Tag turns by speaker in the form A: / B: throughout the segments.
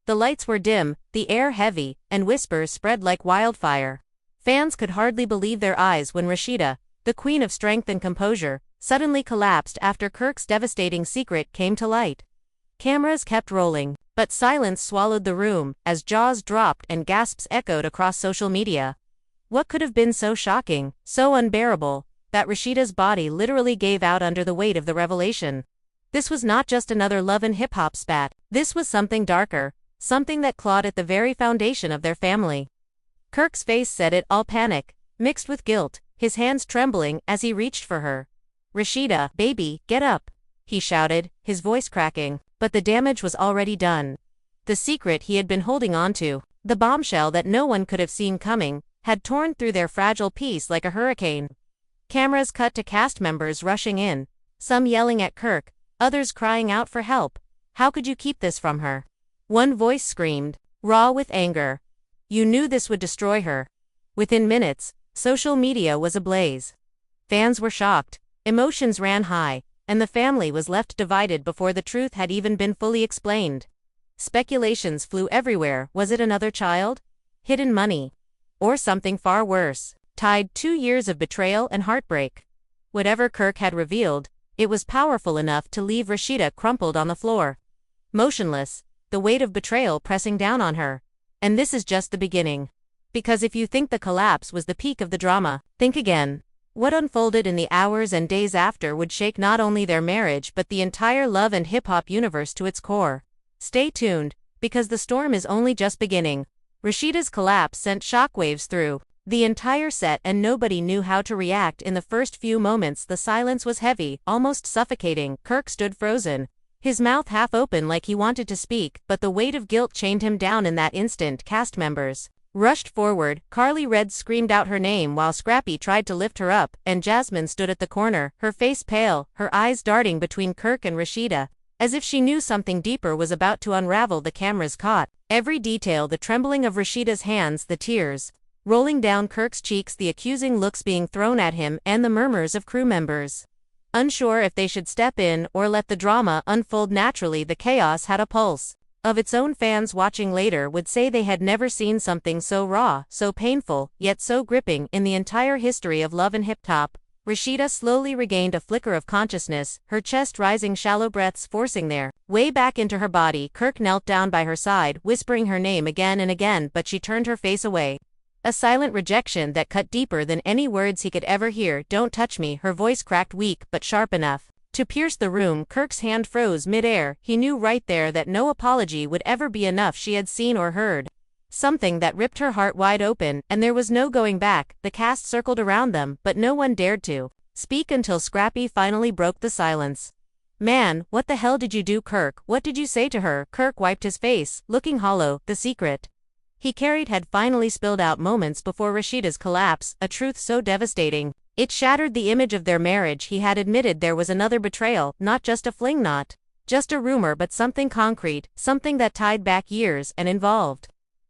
A: The lights were dim, the air heavy, and whispers spread like wildfire. Fans could hardly believe their eyes when Rasheeda, the queen of strength and composure, suddenly collapsed after Kirk's devastating secret came to light. Cameras kept rolling, but silence swallowed the room as jaws dropped and gasps echoed across social media. What could have been so shocking, so unbearable, that Rasheeda's body literally gave out under the weight of the revelation? This was not just another love and hip-hop spat, this was something darker, something that clawed at the very foundation of their family. Kirk's face said it all, panic, mixed with guilt, his hands trembling as he reached for her. "Rasheeda, baby, get up," he shouted, his voice cracking, but the damage was already done. The secret he had been holding on to, the bombshell that no one could have seen coming, had torn through their fragile peace like a hurricane. Cameras cut to cast members rushing in, some yelling at Kirk, others crying out for help. "How could you keep this from her?" One voice screamed, raw with anger. "You knew this would destroy her." Within minutes, social media was ablaze. Fans were shocked, emotions ran high, and the family was left divided before the truth had even been fully explained. Speculations flew everywhere. Was it another child? Hidden money? Or something far worse, tied 2 years of betrayal and heartbreak? Whatever Kirk had revealed, it was powerful enough to leave Rasheeda crumpled on the floor, motionless, the weight of betrayal pressing down on her. And this is just the beginning. Because if you think the collapse was the peak of the drama, think again. What unfolded in the hours and days after would shake not only their marriage but the entire love and hip-hop universe to its core. Stay tuned, because the storm is only just beginning. Rasheeda's collapse sent shockwaves through the entire set and nobody knew how to react. In the first few moments the silence was heavy, almost suffocating. Kirk stood frozen, his mouth half open like he wanted to speak, but the weight of guilt chained him down in that instant. Cast members rushed forward. Carly Red screamed out her name while Scrappy tried to lift her up, and Jasmine stood at the corner, her face pale, her eyes darting between Kirk and Rasheeda, as if she knew something deeper was about to unravel. The cameras caught every detail, the trembling of Rasheeda's hands, the tears rolling down Kirk's cheeks, the accusing looks being thrown at him, and the murmurs of crew members, unsure if they should step in or let the drama unfold naturally. The chaos had a pulse of its own. Fans watching later would say they had never seen something so raw, so painful, yet so gripping in the entire history of love and hip-hop. Rasheeda slowly regained a flicker of consciousness, her chest rising, shallow breaths forcing their way back into her body. Kirk knelt down by her side, whispering her name again and again, but she turned her face away. A silent rejection that cut deeper than any words he could ever hear. "Don't touch me," her voice cracked, weak but sharp enough to pierce the room. Kirk's hand froze mid-air. He knew right there that no apology would ever be enough. She had seen or heard something that ripped her heart wide open, and there was no going back. The cast circled around them, but no one dared to speak until Scrappy finally broke the silence. "Man, what the hell did you do, Kirk? What did you say to her?" Kirk wiped his face, looking hollow. The secret he carried had finally spilled out moments before Rasheeda's collapse, a truth so devastating it shattered the image of their marriage. He had admitted there was another betrayal, not just a fling, not just a rumor, but something concrete, something that tied back years and involved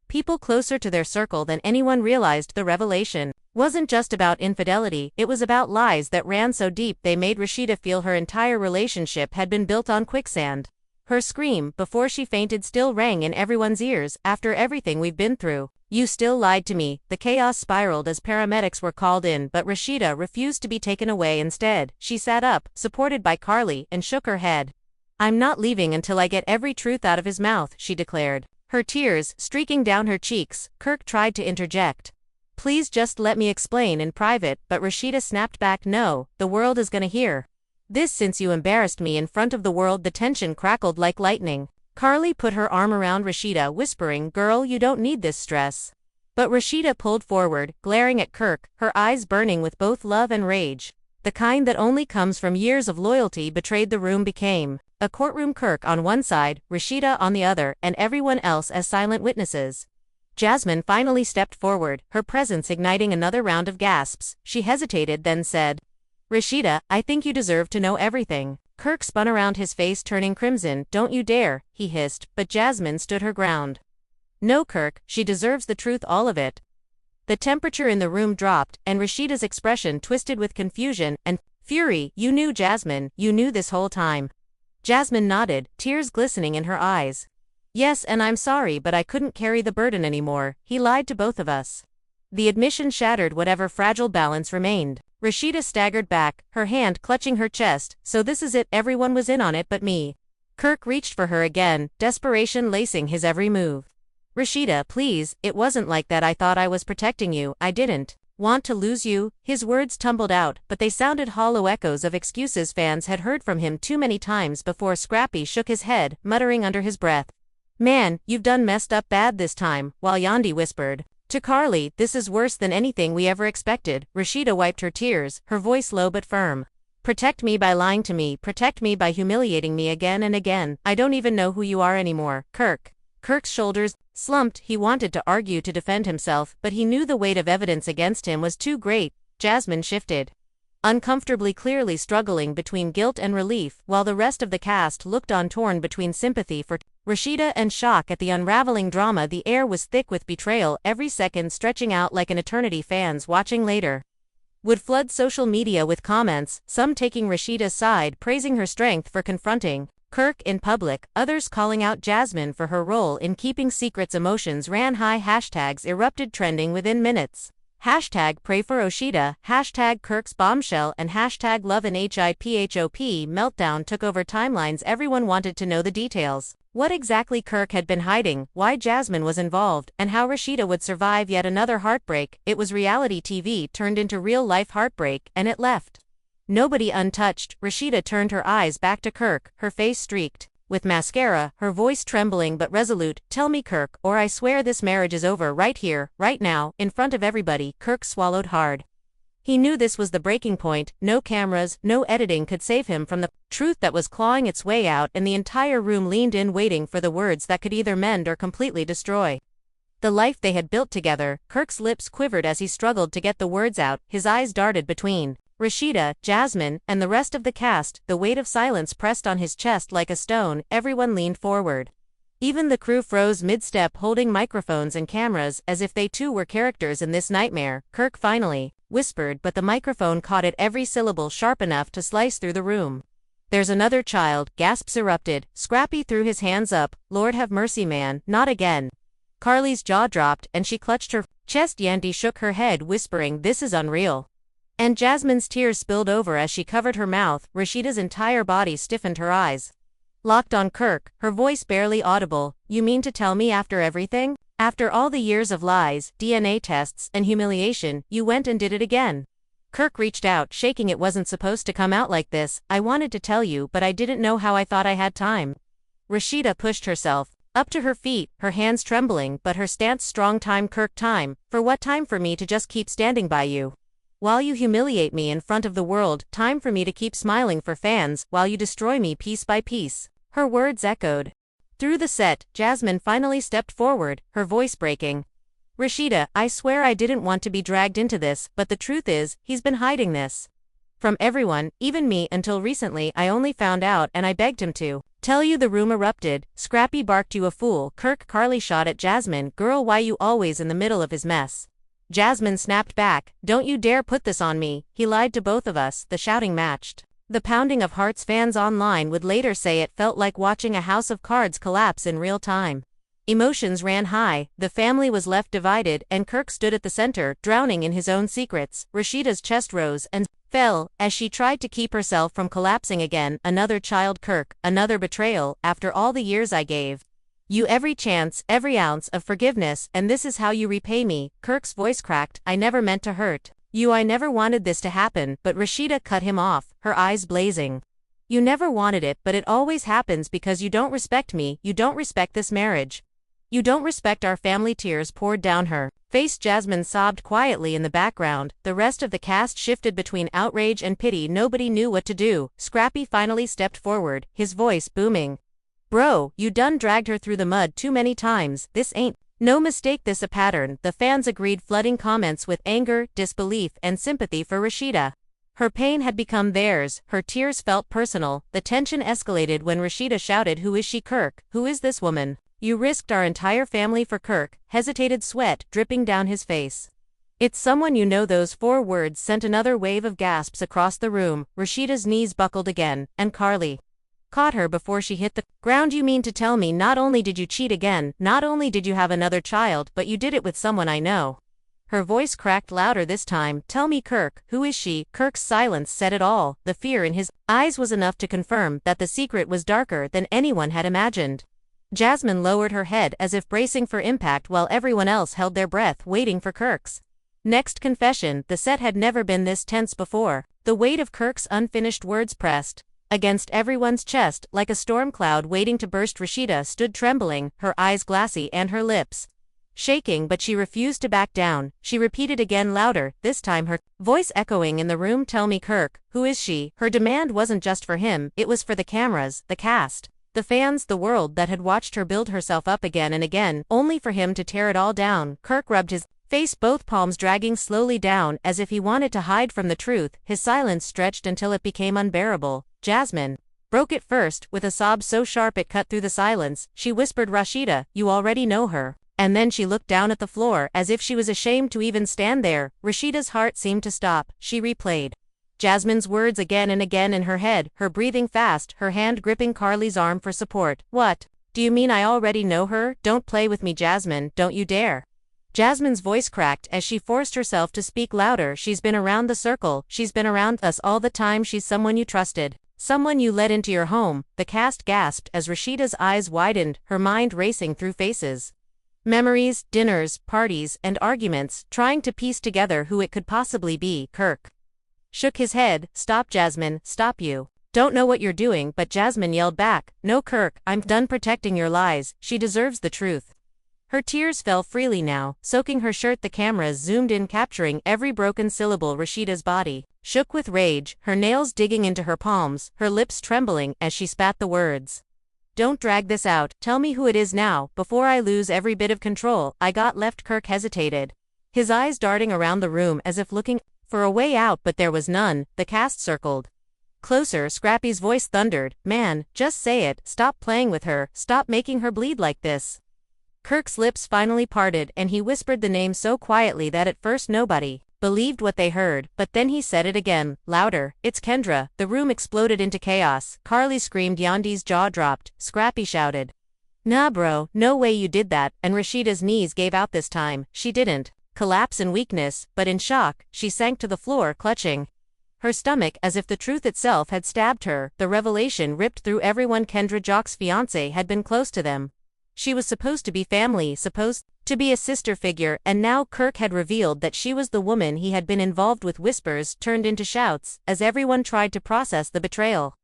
A: people closer to their circle than anyone realized. The revelation wasn't just about infidelity, it was about lies that ran so deep they made Rasheeda feel her entire relationship had been built on quicksand. Her scream, before she fainted, still rang in everyone's ears. "After everything we've been through, you still lied to me." The chaos spiraled as paramedics were called in, but Rasheeda refused to be taken away. Instead, she sat up, supported by Carly, and shook her head. "I'm not leaving until I get every truth out of his mouth," she declared, her tears streaking down her cheeks. Kirk tried to interject. "Please just let me explain in private," but Rasheeda snapped back. "No, the world is gonna hear this since you embarrassed me in front of the world." The tension crackled like lightning. Carly put her arm around Rasheeda, whispering, "Girl, you don't need this stress." But Rasheeda pulled forward, glaring at Kirk, her eyes burning with both love and rage, the kind that only comes from years of loyalty betrayed. The room became a courtroom, Kirk on one side, Rasheeda on the other, and everyone else as silent witnesses. Jasmine finally stepped forward, her presence igniting another round of gasps. She hesitated, then said, "Rasheeda, I think you deserve to know everything." Kirk spun around, his face turning crimson. "Don't you dare," he hissed, but Jasmine stood her ground. "No, Kirk, she deserves the truth, all of it." The temperature in the room dropped, and Rasheeda's expression twisted with confusion and fury. "You knew, Jasmine, you knew this whole time." Jasmine nodded, tears glistening in her eyes. Yes, and I'm sorry, but I couldn't carry the burden anymore. He lied to both of us. The admission shattered whatever fragile balance remained. Rasheeda staggered back, her hand clutching her chest. So this is it, everyone was in on it but me. Kirk reached for her again, desperation lacing his every move. Rasheeda, please, it wasn't like that. I thought I was protecting you. I didn't want to lose you. His words tumbled out, but they sounded hollow echoes of excuses fans had heard from him too many times before. Scrappy shook his head, muttering under his breath. Man, you've done messed up bad this time, while Yandi whispered to Carly, this is worse than anything we ever expected. Rasheeda wiped her tears, her voice low but firm. Protect me by lying to me, protect me by humiliating me again and again. I don't even know who you are anymore, Kirk. Kirk's shoulders slumped. He wanted to argue to defend himself, but he knew the weight of evidence against him was too great. Jasmine shifted, uncomfortably, clearly struggling between guilt and relief, while the rest of the cast looked on, torn between sympathy for Rasheeda and shock at the unraveling drama. The air was thick with betrayal, every second stretching out like an eternity. Fans watching later would flood social media with comments, some taking Rasheeda's side, praising her strength for confronting Kirk in public, others calling out Jasmine for her role in keeping secrets. Emotions ran high, hashtags erupted, trending within minutes. Hashtag pray for Rasheeda, hashtag Kirk's bombshell, and hashtag love and HIPHOP meltdown took over timelines. Everyone wanted to know the details. What exactly Kirk had been hiding, why Jasmine was involved, and how Rasheeda would survive yet another heartbreak. It was reality TV turned into real-life heartbreak, and it left nobody untouched. Rasheeda turned her eyes back to Kirk, her face streaked with mascara, her voice trembling but resolute. Tell me, Kirk, or I swear this marriage is over right here, right now, in front of everybody. Kirk swallowed hard. He knew this was the breaking point. No cameras, no editing could save him from the truth that was clawing its way out, and the entire room leaned in, waiting for the words that could either mend or completely destroy the life they had built together. Kirk's lips quivered as he struggled to get the words out, his eyes darted between Rasheeda, Jasmine, and the rest of the cast. The weight of silence pressed on his chest like a stone. Everyone leaned forward. Even the crew froze mid-step, holding microphones and cameras as if they too were characters in this nightmare. Kirk finally whispered, but the microphone caught it, every syllable sharp enough to slice through the room. There's another child. Gasps erupted. Scrappy threw his hands up. Lord have mercy, man, not again. Carly's jaw dropped, and she clutched her chest. Yandi shook her head, whispering, this is unreal. And Jasmine's tears spilled over as she covered her mouth. Rasheeda's entire body stiffened, her eyes locked on Kirk, her voice barely audible. You mean to tell me after everything? After all the years of lies, DNA tests, and humiliation, you went and did it again? Kirk reached out, shaking. It wasn't supposed to come out like this. I wanted to tell you, but I didn't know how. I thought I had time. Rasheeda pushed herself up to her feet, her hands trembling, but her stance strong. Time, Kirk, time. For what? Time for me to just keep standing by you while you humiliate me in front of the world. Time for me to keep smiling for fans while you destroy me piece by piece. Her words echoed through the set. Jasmine finally stepped forward, her voice breaking. Rasheeda, I swear I didn't want to be dragged into this, but the truth is, he's been hiding this from everyone, even me. Until recently I only found out, and I begged him to tell you. The room erupted. Scrappy barked, you a fool, Kirk. Carly shot at Jasmine. Girl, why you always in the middle of his mess? Jasmine snapped back. Don't you dare put this on me. He lied to both of us. The shouting matched the pounding of hearts. Fans online would later say it felt like watching a house of cards collapse in real time. Emotions ran high, the family was left divided, and Kirk stood at the center, drowning in his own secrets. Rasheeda's chest rose and fell as she tried to keep herself from collapsing again. Another child, Kirk, another betrayal. After all the years I gave you every chance, every ounce of forgiveness, and this is how you repay me. Kirk's voice cracked. I never meant to hurt you. I never wanted this to happen. But Rasheeda cut him off, her eyes blazing. You never wanted it, but it always happens because you don't respect me. You don't respect this marriage. You don't respect our family. Tears poured down her face. Jasmine sobbed quietly in the background. The rest of the cast shifted between outrage and pity. Nobody knew what to do. Scrappy finally stepped forward, his voice booming. Bro, you done dragged her through the mud too many times. This ain't no mistake, this a pattern. The fans agreed, flooding comments with anger, disbelief, and sympathy for Rasheeda. Her pain had become theirs. Her tears felt personal. The tension escalated when Rasheeda shouted, who is she, Kirk? Who is this woman? You risked our entire family for. Kirk hesitated, sweat dripping down his face. It's someone you know. Those 4 words sent another wave of gasps across the room. Rasheeda's knees buckled again, and Carly caught her before she hit the ground. You mean to tell me not only did you cheat again, not only did you have another child, but you did it with someone I know? Her voice cracked louder this time. Tell me, Kirk, who is she? Kirk's silence said it all. The fear in his eyes was enough to confirm that the secret was darker than anyone had imagined. Jasmine lowered her head as if bracing for impact while everyone else held their breath waiting for Kirk's next confession. The set had never been this tense before. The weight of Kirk's unfinished words pressed against everyone's chest like a storm cloud waiting to burst. Rasheeda stood trembling, her eyes glassy and her lips shaking, but she refused to back down. She repeated again, louder, this time her voice echoing in the room. Tell me, Kirk, who is she? Her demand wasn't just for him, it was for the cameras, the cast, the fans, the world that had watched her build herself up again and again, only for him to tear it all down. Kirk rubbed his face, both palms dragging slowly down as if he wanted to hide from the truth. His silence stretched until it became unbearable. Jasmine broke it first, with a sob so sharp it cut through the silence. She whispered, Rasheeda, you already know her. And then she looked down at the floor as if she was ashamed to even stand there. Rasheeda's heart seemed to stop. She replayed Jasmine's words again and again in her head, her breathing fast, her hand gripping Carly's arm for support. What? Do you mean I already know her? Don't play with me, Jasmine, don't you dare. Jasmine's voice cracked as she forced herself to speak louder. She's been around the circle, she's been around us all the time. She's someone you trusted, someone you let into your home. The cast gasped as Rasheeda's eyes widened, her mind racing through faces, memories, dinners, parties, and arguments, trying to piece together who it could possibly be. Kirk shook his head. Stop, Jasmine, stop. You don't know what you're doing. But Jasmine yelled back, no, Kirk, I'm done protecting your lies. She deserves the truth. Her tears fell freely now, soaking her shirt. The cameras zoomed in, capturing every broken syllable. Rasheeda's body shook with rage, her nails digging into her palms, her lips trembling as she spat the words. Don't drag this out, tell me who it is now, before I lose every bit of control I got left. Kirk hesitated, his eyes darting around the room as if looking for a way out, but there was none. The cast circled closer. Scrappy's voice thundered, man, just say it, stop playing with her, stop making her bleed like this. Kirk's lips finally parted and he whispered the name so quietly that at first nobody believed what they heard, but then he said it again, louder, it's Kendra. The room exploded into chaos. Carly screamed, Yandi's jaw dropped, Scrappy shouted, nah bro, no way you did that, and Rasheeda's knees gave out. This time, she didn't collapse in weakness, but in shock. She sank to the floor, clutching her stomach as if the truth itself had stabbed her. The revelation ripped through everyone. Kendra, Jock's fiancé, had been close to them. She was supposed to be family, supposed to be a sister figure, and now Kirk had revealed that she was the woman he had been involved with. Whispers turned into shouts as everyone tried to process the betrayal.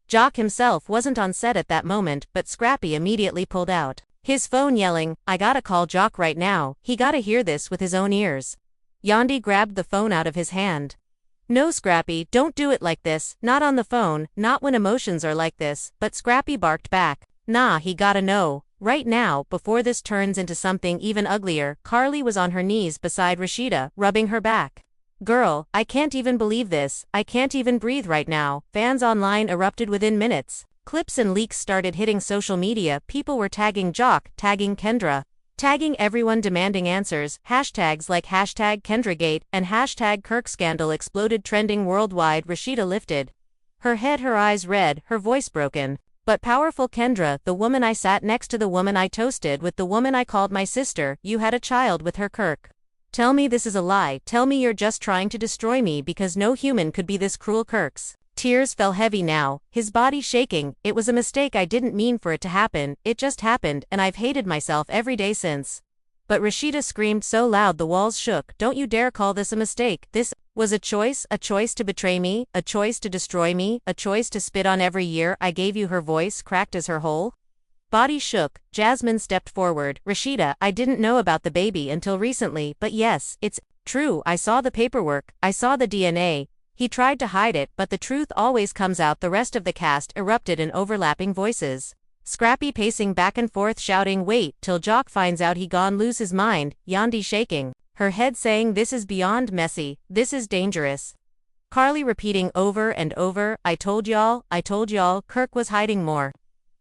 A: Jock himself wasn't on set at that moment, but Scrappy immediately pulled out his phone, yelling, I gotta call Jock right now, he gotta hear this with his own ears. Yandi grabbed the phone out of his hand. No, Scrappy, don't do it like this, not on the phone, not when emotions are like this. But Scrappy barked back, nah, he gotta know. Right now, before this turns into something even uglier. Carly was on her knees beside Rasheeda, rubbing her back. Girl, I can't even believe this, I can't even breathe right now. Fans online erupted within minutes. Clips and leaks started hitting social media. People were tagging Jock, tagging Kendra, tagging everyone, demanding answers. Hashtags like hashtag KendraGate and hashtag KirkScandal exploded, trending worldwide. Rasheeda lifted her head, her eyes red, her voice broken but powerful. Kendra, the woman I sat next to, the woman I toasted with, the woman I called my sister, you had a child with her. Kirk, tell me this is a lie, tell me you're just trying to destroy me, because no human could be this cruel. Kirk's tears fell heavy now, his body shaking. It was a mistake, I didn't mean for it to happen, it just happened, and I've hated myself every day since. But Rasheeda screamed so loud the walls shook, don't you dare call this a mistake. This was a choice to betray me, a choice to destroy me, a choice to spit on every year I gave you. Her voice cracked as her whole body shook. Jasmine stepped forward. Rasheeda, I didn't know about the baby until recently, but yes, it's true. I saw the paperwork, I saw the DNA. He tried to hide it, but the truth always comes out. The rest of the cast erupted in overlapping voices. Scrappy pacing back and forth, shouting, wait till Jock finds out, he gon' lose his mind. Yandi shaking her head, saying, this is beyond messy, this is dangerous. Carly repeating over and over, I told y'all, Kirk was hiding more.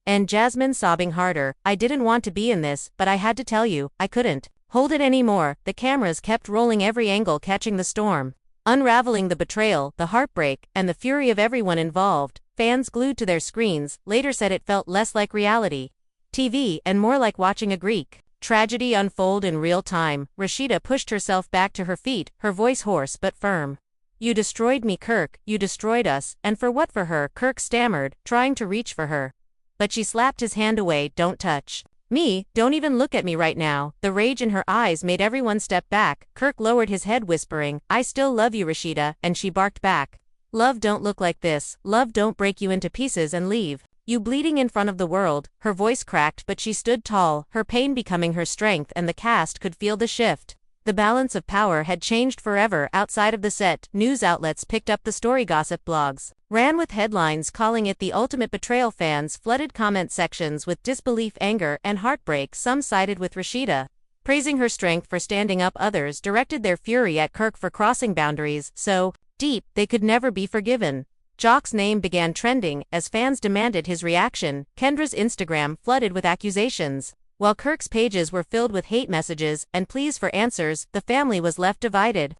A: And Jasmine sobbing harder, I didn't want to be in this, but I had to tell you, I couldn't hold it anymore. The cameras kept rolling, every angle catching the storm, unraveling the betrayal, the heartbreak, and the fury of everyone involved. Fans glued to their screens later said it felt less like reality TV and more like watching a Greek tragedy unfold in real time. Rasheeda pushed herself back to her feet, her voice hoarse but firm. "You destroyed me, Kirk, you destroyed us, and for what?" "For her," Kirk stammered, trying to reach for her. But she slapped his hand away. "Don't touch me, don't even look at me right now." The rage in her eyes made everyone step back. Kirk lowered his head, whispering, "I still love you, Rasheeda," and she barked back. "Love don't look like this, love don't break you into pieces and leave you bleeding in front of the world." Her voice cracked, but she stood tall, her pain becoming her strength, and the cast could feel the shift. The balance of power had changed forever outside of the set. News outlets picked up the story, gossip blogs ran with headlines calling it the ultimate betrayal. Fans flooded comment sections with disbelief, anger, and heartbreak. Some sided with Rasheeda, praising her strength for standing up. Others directed their fury at Kirk for crossing boundaries so deep they could never be forgiven. Jock's name began trending as fans demanded his reaction. Kendra's Instagram flooded with accusations, while Kirk's pages were filled with hate messages and pleas for answers. The family was left divided,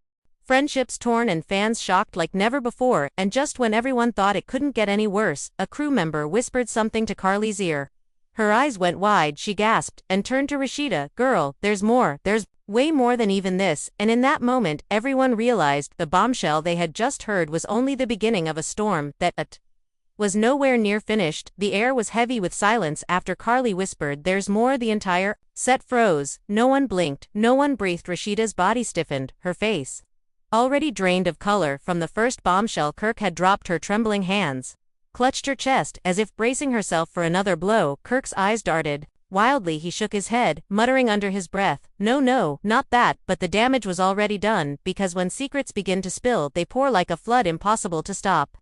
A: friendships torn, and fans shocked like never before. And just when everyone thought it couldn't get any worse, a crew member whispered something to Carly's ear. Her eyes went wide, she gasped, and turned to Rasheeda. "Girl, there's more, there's way more than even this." And in that moment, everyone realized the bombshell they had just heard was only the beginning of a storm that was nowhere near finished. The air was heavy with silence after Carly whispered, "There's more." The entire set froze. No one blinked, no one breathed. Rasheeda's body stiffened, her face already drained of color from the first bombshell. Kirk had dropped her trembling hands, clutched her chest as if bracing herself for another blow. Kirk's eyes darted wildly. He shook his head, muttering under his breath, "No, no, not that." But the damage was already done, because when secrets begin to spill, they pour like a flood, impossible to stop.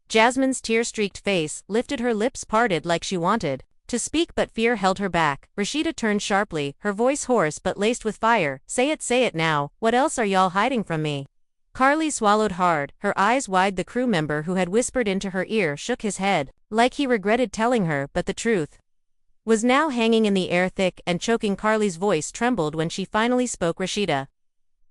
A: Jasmine's tear-streaked face lifted, her lips parted like she wanted to speak, but fear held her back. Rasheeda turned sharply, her voice hoarse but laced with fire. Say it now. What else are y'all hiding from me?" Carly swallowed hard, her eyes wide. The crew member who had whispered into her ear shook his head, like he regretted telling her, but the truth was now hanging in the air, thick and choking. Carly's voice trembled when she finally spoke. "Rasheeda,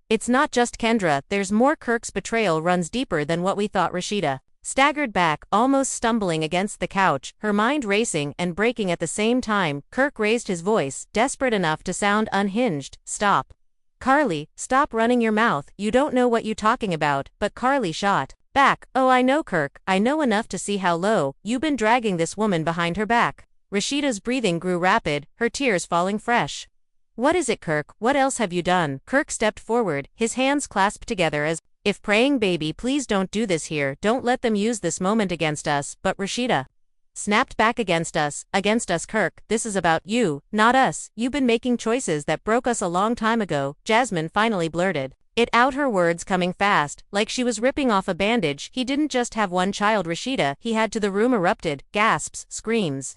A: it's not just Kendra, there's more. Kirk's betrayal runs deeper than what we thought." Rasheeda staggered back, almost stumbling against the couch, her mind racing and breaking at the same time. Kirk raised his voice, desperate enough to sound unhinged. "Stop. Carly, stop running your mouth, you don't know what you're talking about." But Carly shot back, "Oh, I know, Kirk, I know enough to see how low you've been dragging this woman behind her back." Rasheeda's breathing grew rapid, her tears falling fresh. "What is it, Kirk? What else have you done?" Kirk stepped forward, his hands clasped together as if praying, "Baby, please don't do this here, don't let them use this moment against us." But Rasheeda snapped back, "Against us, Kirk, this is about you, not us. You've been making choices that broke us a long time ago." Jasmine finally blurted it out, her words coming fast, like she was ripping off a bandage. "He didn't just have one child, Rasheeda, he had two." The room erupted, gasps, screams,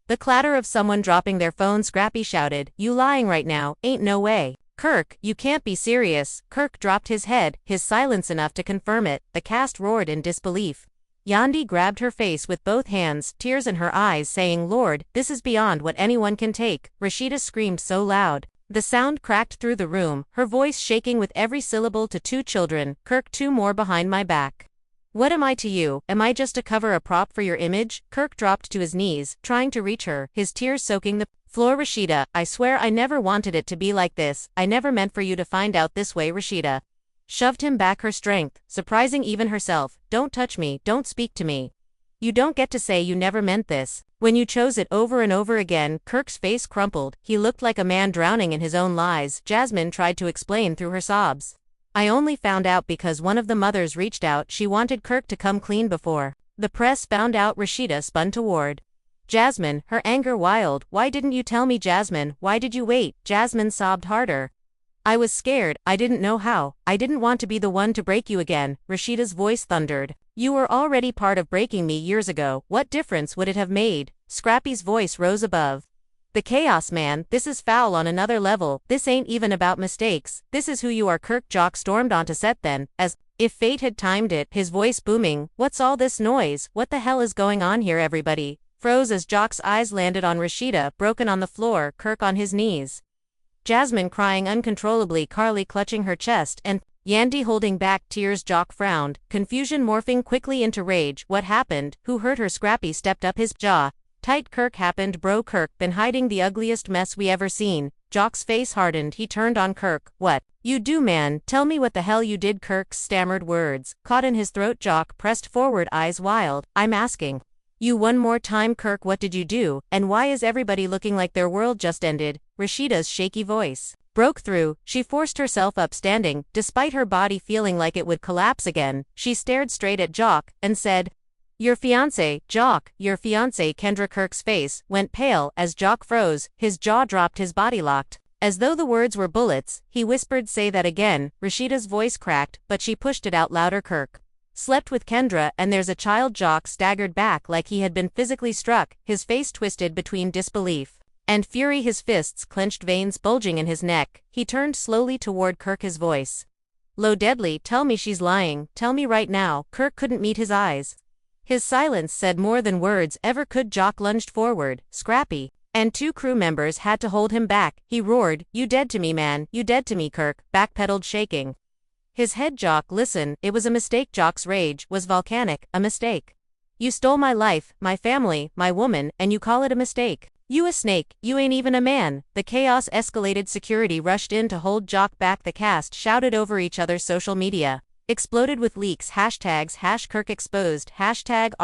A: the clatter of someone dropping their phone. Scrappy shouted, "You lying right now, ain't no way. Kirk, you can't be serious." Kirk dropped his head, his silence enough to confirm it. The cast roared in disbelief. Yandi grabbed her face with both hands, tears in her eyes, saying, "Lord, this is beyond what anyone can take." Rasheeda screamed so loud the sound cracked through the room, her voice shaking with every syllable. "To two children, Kirk, two more behind my back. What am I to you? Am I just a cover, a prop for your image?" Kirk dropped to his knees, trying to reach her, his tears soaking the floor. "Rasheeda, I swear I never wanted it to be like this. I never meant for you to find out this way." Rasheeda shoved him back, her strength surprising even herself. "Don't touch me, don't speak to me. You don't get to say you never meant this when you chose it over and over again." Kirk's face crumpled, he looked like a man drowning in his own lies. Jasmine tried to explain through her sobs. "I only found out because one of the mothers reached out. She wanted Kirk to come clean before the press found out." Rasheeda spun toward Jasmine, her anger wild. "Why didn't you tell me, Jasmine? Why did you wait?" Jasmine sobbed harder. "I was scared, I didn't know how. I didn't want to be the one to break you again." Rasheeda's voice thundered. "You were already part of breaking me years ago. What difference would it have made?" Scrappy's voice rose above the chaos. "Man, this is foul on another level. This ain't even about mistakes. This is who you are." Kirk Jock stormed onto set then, as if fate had timed it, his voice booming. "What's all this noise? What the hell is going on here?" Everybody froze as Jock's eyes landed on Rasheeda, broken on the floor, Kirk on his knees, Jasmine crying uncontrollably, Carly clutching her chest, and Yandy holding back tears. Jock frowned, confusion morphing quickly into rage. What happened? Who hurt her? Scrappy stepped up, his jaw tight. Kirk happened, bro. Kirk been hiding the ugliest mess we ever seen. Jock's face hardened. He turned on Kirk. What you do, man? Tell me what the hell you did. Kirk's stammered words caught in his throat. Jock pressed forward, eyes wild. I'm asking you one more time, Kirk, what did you do, and why is everybody looking like their world just ended? Rasheeda's shaky voice broke through. She forced herself up, standing, despite her body feeling like it would collapse again. She stared straight at Jock and said, your fiancé, Jock, your fiancé. Kendra. Kirk's face went pale as Jock froze, his jaw dropped, his body locked. As though the words were bullets, he whispered, say that again. Rasheeda's voice cracked, but she pushed it out louder. Kirk slept with Kendra and there's a child. Jock staggered back like he had been physically struck, his face twisted between disbelief and fury, his fists clenched, veins bulging in his neck. He turned slowly toward Kirk, his voice low, deadly. Tell me she's lying. Tell me right now. Kirk couldn't meet his eyes. His silence said more than words ever could. Jock lunged forward. Scrappy and 2 crew members had to hold him back. He roared, you dead to me, man, you dead to me. Kirk backpedaled, shaking his head. Jock, listen, it was a mistake. Jock's rage was volcanic. A mistake? You stole my life, my family, my woman, and you call it a mistake? You a snake, you ain't even a man. The chaos escalated. Security rushed in to hold Jock back. The cast shouted over each other. Social media exploded with leaks. Hashtags #Kirk exposed, #RASHEEDA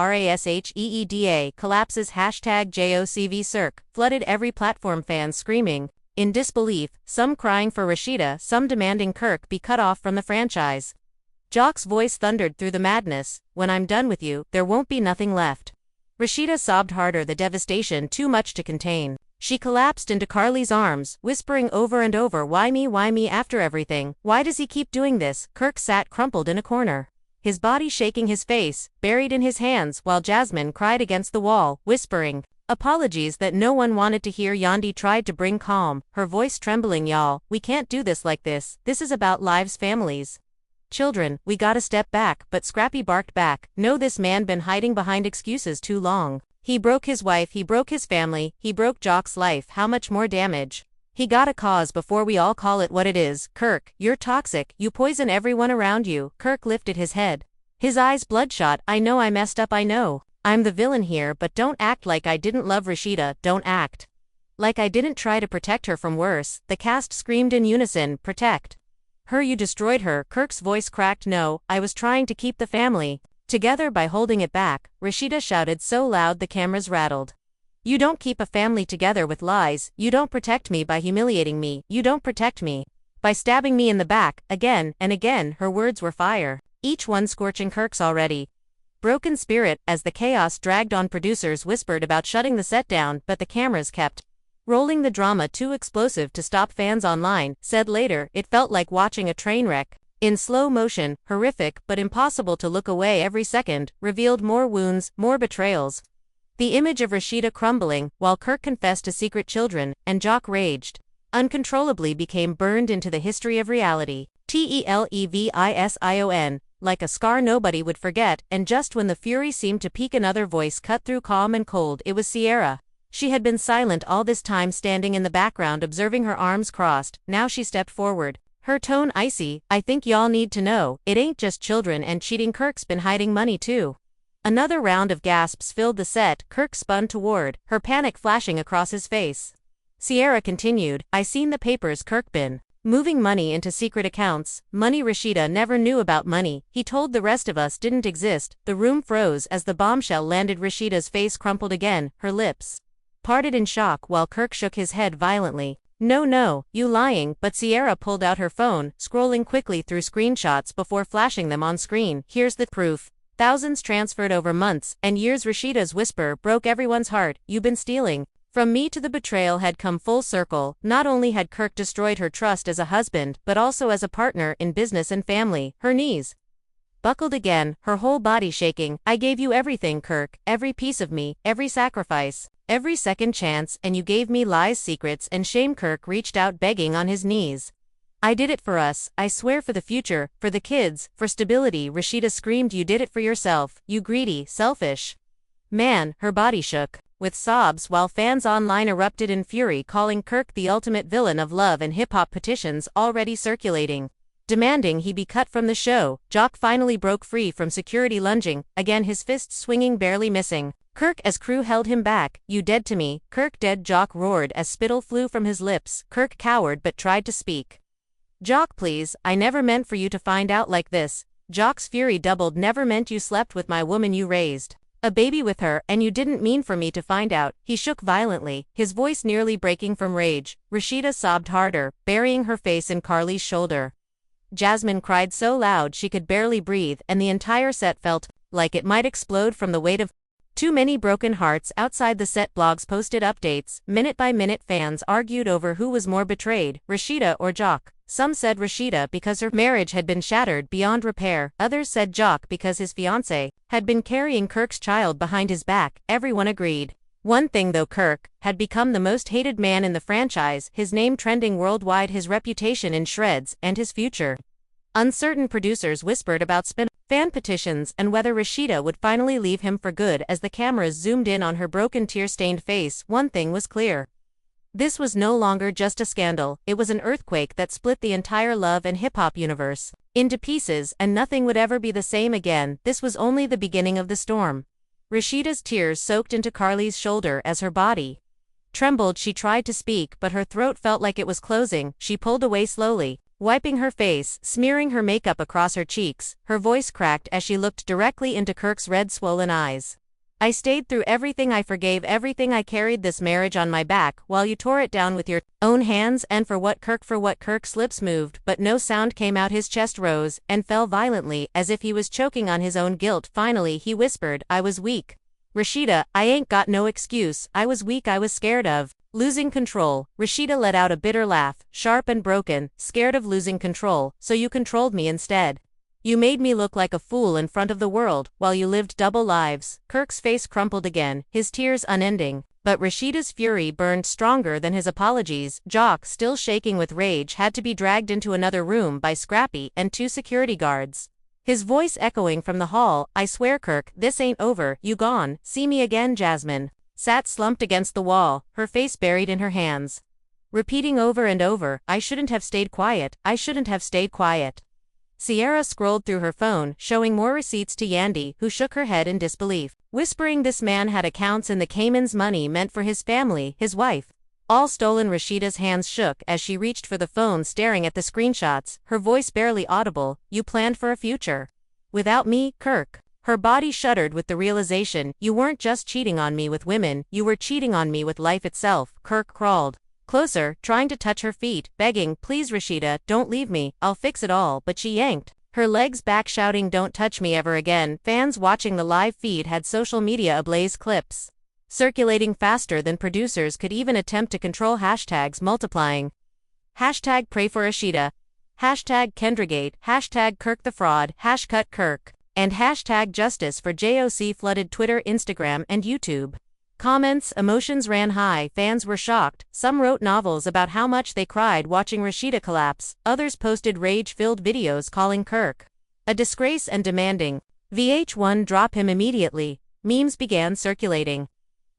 A: collapses, #JOCV Cirque flooded every platform. Fans screaming in disbelief, some crying for Rasheeda, some demanding Kirk be cut off from the franchise. Jock's voice thundered through the madness, when I'm done with you, there won't be nothing left. Rasheeda sobbed harder, the devastation too much to contain. She collapsed into Carly's arms, whispering over and over, why me after everything? Why does he keep doing this? Kirk sat crumpled in a corner, his body shaking, his face buried in his hands, while Jasmine cried against the wall, whispering apologies that no one wanted to hear. Yandy tried to bring calm, her voice trembling. Y'all, we can't do this like this. This is about lives, families, children. We gotta step back. But Scrappy barked back, no, this man been hiding behind excuses too long. He broke his wife, he broke his family, he broke Jock's life. How much more damage? He got a cause before we all call it what it is. Kirk, you're toxic, you poison everyone around you. Kirk lifted his head, his eyes bloodshot. I know I messed up, I know I'm the villain here, but don't act like I didn't love Rasheeda, don't act like I didn't try to protect her from worse. The cast screamed in unison, protect her, you destroyed her. Kirk's voice cracked, no, I was trying to keep the family together by holding it back. Rasheeda shouted so loud the cameras rattled. You don't keep a family together with lies, you don't protect me by humiliating me, you don't protect me by stabbing me in the back, again and again. Her words were fire, each one scorching Kirk's already broken spirit. As the chaos dragged on, producers whispered about shutting the set down, but the cameras kept rolling. The drama too explosive to stop. Fans online said later it felt like watching a train wreck in slow motion, horrific but impossible to look away. Every second revealed more wounds, more betrayals. The image of Rasheeda crumbling, while Kirk confessed to secret children, and Jock raged uncontrollably, became burned into the history of reality. Television, like a scar nobody would forget. And just when the fury seemed to peak, another voice cut through, calm and cold. It was Sierra. She had been silent all this time, standing in the background, observing, her arms crossed. Now she stepped forward, her tone icy. I think y'all need to know, it ain't just children and cheating. Kirk's been hiding money too. Another round of gasps filled the set. Kirk spun toward her, panic flashing across his face. Sierra continued, I seen the papers. Kirk been moving money into secret accounts, money Rasheeda never knew about, money he told the rest of us didn't exist. The room froze as the bombshell landed. Rasheeda's face crumpled again, her lips parted in shock, while Kirk shook his head violently. No, you lying. But Sierra pulled out her phone, scrolling quickly through screenshots before flashing them on screen. Here's the proof. Thousands transferred over months and years. Rasheeda's whisper broke everyone's heart. You've been stealing from me. To the betrayal had come full circle. Not only had Kirk destroyed her trust as a husband, but also as a partner in business and family. Her knees buckled again, her whole body shaking. I gave you everything, Kirk, every piece of me, every sacrifice, every second chance, and you gave me lies, secrets, and shame. Kirk reached out, begging on his knees. I did it for us, I swear, for the future, for the kids, for stability. Rasheeda screamed, you did it for yourself, you greedy, selfish man. Her body shook with sobs, while fans online erupted in fury, calling Kirk the ultimate villain of love and hip-hop, petitions already circulating demanding he be cut from the show. Jock finally broke free from security, lunging, again his fists swinging, barely missing Kirk as crew held him back. "You dead to me, Kirk dead," Jock roared as spittle flew from his lips. Kirk cowered but tried to speak. "Jock, please, I never meant for you to find out like this." Jock's fury doubled. "Never meant you slept with my woman, you raised a baby with her, and you didn't mean for me to find out." He shook violently, his voice nearly breaking from rage. Rasheeda sobbed harder, burying her face in Carly's shoulder. Jasmine cried so loud she could barely breathe, and the entire set felt like it might explode from the weight of too many broken hearts. Outside the set, blogs posted updates. Minute by minute, fans argued over who was more betrayed, Rasheeda or Jock. Some said Rasheeda because her marriage had been shattered beyond repair. Others said Jock because his fiancée had been carrying Kirk's child behind his back. Everyone agreed. One thing though, Kirk had become the most hated man in the franchise, his name trending worldwide, his reputation in shreds, and his future uncertain. Producers whispered about fan petitions and whether Rasheeda would finally leave him for good. As the cameras zoomed in on her broken, tear-stained face, one thing was clear. This was no longer just a scandal, it was an earthquake that split the entire love and hip-hop universe into pieces, and nothing would ever be the same again. This was only the beginning of the storm. Rasheeda's tears soaked into Carly's shoulder as her body trembled. She tried to speak, but her throat felt like it was closing. She pulled away slowly, wiping her face, smearing her makeup across her cheeks. Her voice cracked as she looked directly into Kirk's red, swollen eyes. "I stayed through everything, I forgave everything, I carried this marriage on my back while you tore it down with your own hands, and for what, Kirk, for what?" Kirk's lips moved, but no sound came out. His chest rose and fell violently, as if he was choking on his own guilt. Finally he whispered, "I was weak. Rasheeda, I ain't got no excuse. I was weak, I was scared of losing control." Rasheeda let out a bitter laugh, sharp and broken. "Scared of losing control, so you controlled me instead. You made me look like a fool in front of the world, while you lived double lives." Kirk's face crumpled again, his tears unending, but Rasheeda's fury burned stronger than his apologies. Jock, still shaking with rage, had to be dragged into another room by Scrappy and 2 security guards. His voice echoing from the hall, "I swear, Kirk, this ain't over. You gone see me again." Jasmine sat slumped against the wall, her face buried in her hands, repeating over and over, "I shouldn't have stayed quiet. I shouldn't have stayed quiet." Sierra scrolled through her phone, showing more receipts to Yandy, who shook her head in disbelief, whispering this man had accounts in the Caymans, money meant for his family, his wife. All stolen. Rasheeda's hands shook as she reached for the phone, staring at the screenshots, her voice barely audible. "You planned for a future without me, Kirk." Her body shuddered with the realization. "You weren't just cheating on me with women, you were cheating on me with life itself." Kirk crawled closer, trying to touch her feet, begging, "Please Rasheeda, don't leave me, I'll fix it all." But she yanked her legs back, shouting, "Don't touch me ever again." Fans watching the live feed had social media ablaze, clips circulating faster than producers could even attempt to control, hashtags multiplying. Hashtag pray for Rasheeda, hashtag Kendragate, hashtag Kirk the fraud, #cut Kirk, and hashtag justice for JOC flooded Twitter, Instagram, and YouTube. Comments, emotions ran high. Fans were shocked. Some wrote novels about how much they cried watching Rasheeda collapse. Others posted rage-filled videos calling Kirk a disgrace and demanding VH1 drop him immediately. Memes began circulating,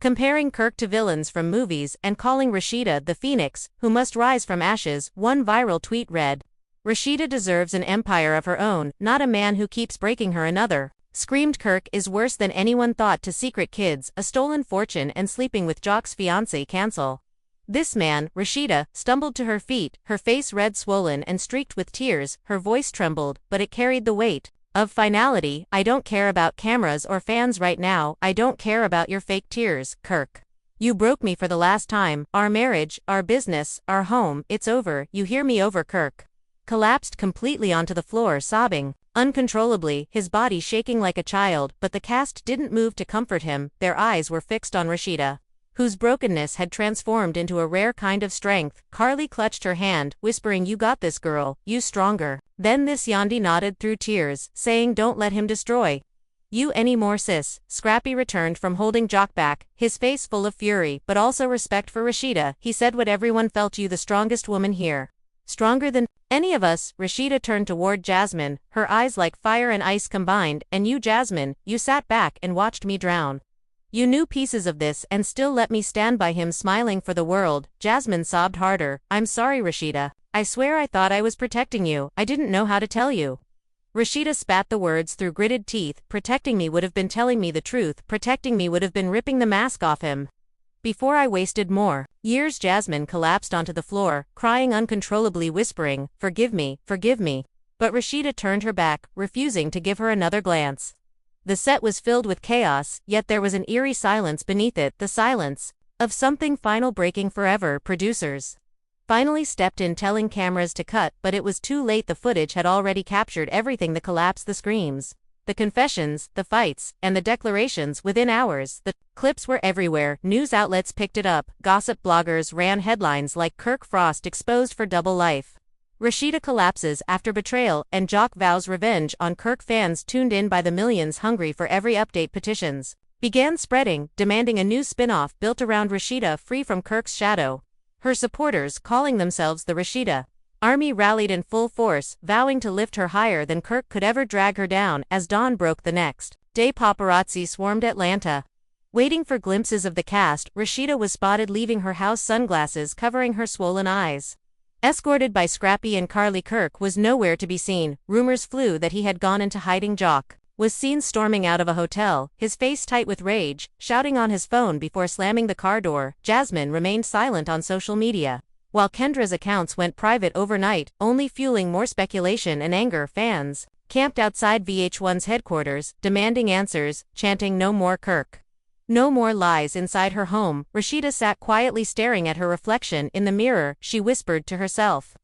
A: comparing Kirk to villains from movies and calling Rasheeda the phoenix who must rise from ashes. One viral tweet read, "Rasheeda deserves an empire of her own, not a man who keeps breaking her." Another screamed, "Kirk is worse than anyone thought. To secret kids, a stolen fortune, and sleeping with Jock's fiancée. Cancel this man." Rasheeda stumbled to her feet, her face red, swollen, and streaked with tears. Her voice trembled, but it carried the weight of finality. "I don't care about cameras or fans right now. I don't care about your fake tears, Kirk. You broke me for the last time. Our marriage, our business, our home, it's over. You hear me?" Over. Kirk collapsed completely onto the floor, sobbing uncontrollably, his body shaking like a child. But the cast didn't move to comfort him. Their eyes were fixed on Rasheeda, whose brokenness had transformed into a rare kind of strength. Carly clutched her hand, whispering, "You got this, girl. You stronger." Then this. Yandy nodded through tears, saying, "Don't let him destroy you anymore, sis." Scrappy returned from holding Jock back, his face full of fury, but also respect for Rasheeda. He said what everyone felt, "You the strongest woman here. Stronger than any of us." Rasheeda turned toward Jasmine, her eyes like fire and ice combined. "And you, Jasmine, you sat back and watched me drown. You knew pieces of this and still let me stand by him, smiling for the world." Jasmine sobbed harder. "I'm sorry, Rasheeda. I swear I thought I was protecting you, I didn't know how to tell you. Rasheeda spat the words through gritted teeth. Protecting me would have been telling me the truth, protecting me would have been ripping the mask off him. Before I wasted more years, Jasmine collapsed onto the floor, crying uncontrollably, whispering, forgive me, forgive me. But Rasheeda turned her back, refusing to give her another glance. The set was filled with chaos, yet there was an eerie silence beneath it, the silence of something final breaking forever. Producers finally stepped in, telling cameras to cut, but it was too late. The footage had already captured everything: the collapse, the screams, the confessions, the fights, and the declarations. Within hours, the clips were everywhere. News outlets picked it up. Gossip bloggers ran headlines like Kirk Frost exposed for double life, Rasheeda collapses after betrayal, and Jock vows revenge on Kirk. Fans tuned in by the millions, hungry for every update. Petitions began spreading, demanding a new spin-off built around Rasheeda, free from Kirk's shadow. Her supporters, calling themselves the Rasheeda Army, rallied in full force, vowing to lift her higher than Kirk could ever drag her down. As dawn broke the next day, paparazzi swarmed Atlanta, waiting for glimpses of the cast. Rasheeda was spotted leaving her house, sunglasses covering her swollen eyes. Escorted by Scrappy and Carly, Kirk was nowhere to be seen. Rumors flew that he had gone into hiding. Jock was seen storming out of a hotel, his face tight with rage, shouting on his phone before slamming the car door. Jasmine remained silent on social media, while Kendra's accounts went private overnight, only fueling more speculation and anger. Fans camped outside VH1's headquarters, demanding answers, chanting no more Kirk, no more lies. Inside her home, Rasheeda sat quietly, staring at her reflection in the mirror. She whispered to herself,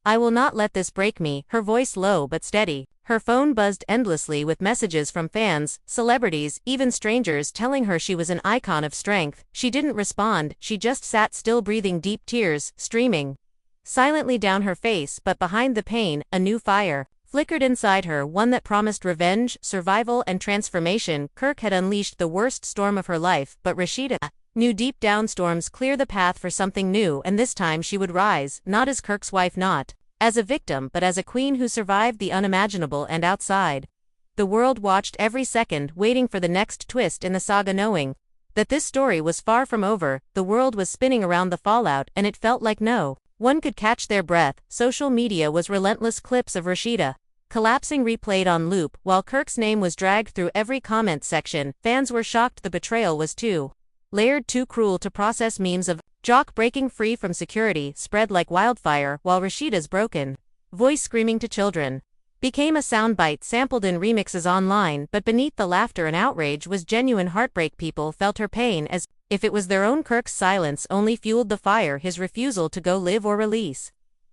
A: I will not let this break me, her voice low but steady. Her phone buzzed endlessly with messages from fans, celebrities, even strangers, telling her she was an icon of strength. She didn't respond, she just sat still, breathing deep, tears streaming silently down her face. But behind the pain, a new fire flickered inside her, one that promised revenge, survival, and transformation. Kirk had unleashed the worst storm of her life, but Rasheeda knew deep down storms clear the path for something new, and this time she would rise, not as Kirk's wife, not as a victim, but as a queen who survived the unimaginable. And outside, the world watched every second, waiting for the next twist in the saga, knowing that this story was far from over. The world was spinning around the fallout, and it felt like no one could catch their breath. Social media was relentless. Clips of Rasheeda collapsing replayed on loop, while Kirk's name was dragged through every comment section. Fans were shocked the betrayal was too layered, too cruel to process. Memes of Jock breaking free from security spread like wildfire, while Rasheeda's broken voice screaming to children became a soundbite sampled in remixes online. But beneath the laughter and outrage was genuine heartbreak. People felt her pain as if it was their own. Kirk's silence only fueled the fire, his refusal to go live or release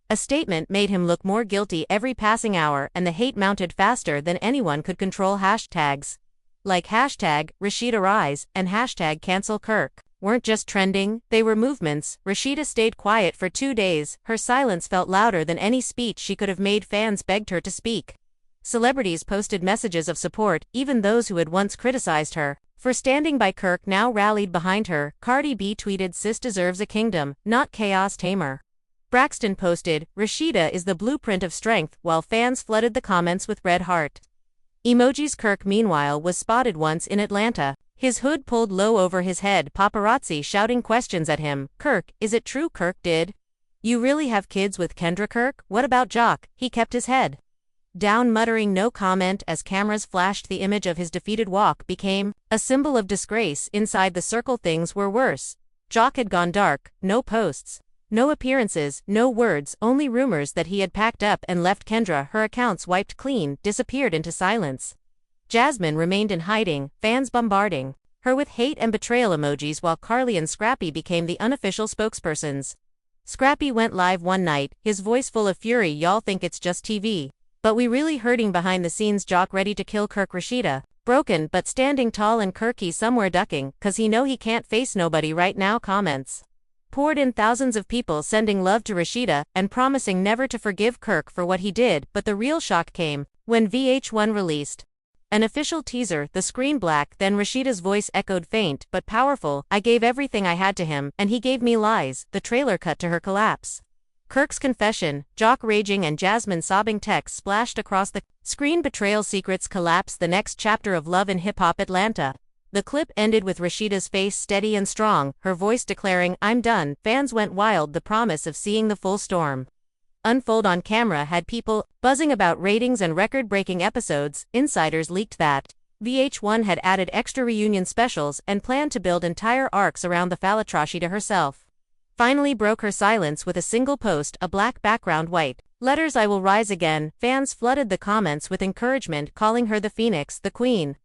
A: a statement made him look more guilty every passing hour, and the hate mounted faster than anyone could control. Hashtags like #RasheedaRise and #CancelKirk weren't just trending, they were movements. Rasheeda stayed quiet for 2 days. Her silence felt louder than any speech she could have made. Fans begged her to speak. Celebrities posted messages of support, even those who had once criticized her for standing by Kirk now rallied behind her. Cardi B tweeted, "Sis deserves a kingdom, not chaos tamer." Braxton posted, "Rasheeda is the blueprint of strength," while fans flooded the comments with red heart emojis. Kirk, meanwhile, was spotted once in Atlanta, his hood pulled low over his head, paparazzi shouting questions at him. "Kirk, is it true? Kirk, did you really have kids with Kendra? Kirk, what about Jock?" He kept his head down, muttering no comment as cameras flashed. The image of his defeated walk became a symbol of disgrace. Inside the circle, things were worse. Jock had gone dark, no posts, no appearances, no words, only rumors that he had packed up and left Kendra. Her accounts wiped clean, disappeared into silence. Jasmine remained in hiding, fans bombarding her with hate and betrayal emojis, while Carly and Scrappy became the unofficial spokespersons. Scrappy went live one night, his voice full of fury. "Y'all think it's just TV, but we really hurting behind the scenes. Jock ready to kill Kirk. Rasheeda broken but standing tall, and Kirky somewhere ducking, 'cause he know he can't face nobody right now." Comments poured in, thousands of people sending love to Rasheeda and promising never to forgive Kirk for what he did. But the real shock came when VH1 released an official teaser. The screen black, then Rasheeda's voice echoed, faint but powerful, "I gave everything I had to him, and he gave me lies." The trailer cut to her collapse, Kirk's confession, Jock raging, and Jasmine sobbing. Text splashed across the screen. Betrayal, secrets, collapse, the next chapter of love in hip-hop. Atlanta. The clip ended with Rasheeda's face steady and strong, her voice declaring, "I'm done." Fans went wild, the promise of seeing the full storm unfold on camera had people buzzing about ratings and record-breaking episodes. Insiders leaked that VH1 had added extra reunion specials and planned to build entire arcs around the Rasheeda herself. Finally broke her silence with a single post, a black background, white letters, "I will rise again." Fans flooded the comments with encouragement, calling her the Phoenix, the Queen.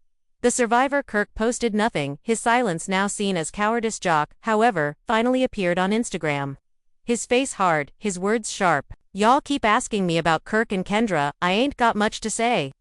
A: The survivor Kirk posted nothing, his silence now seen as cowardice. Jock, however, finally appeared on Instagram. His face hard, his words sharp. "Y'all keep asking me about Kirk and Kendra, I ain't got much to say.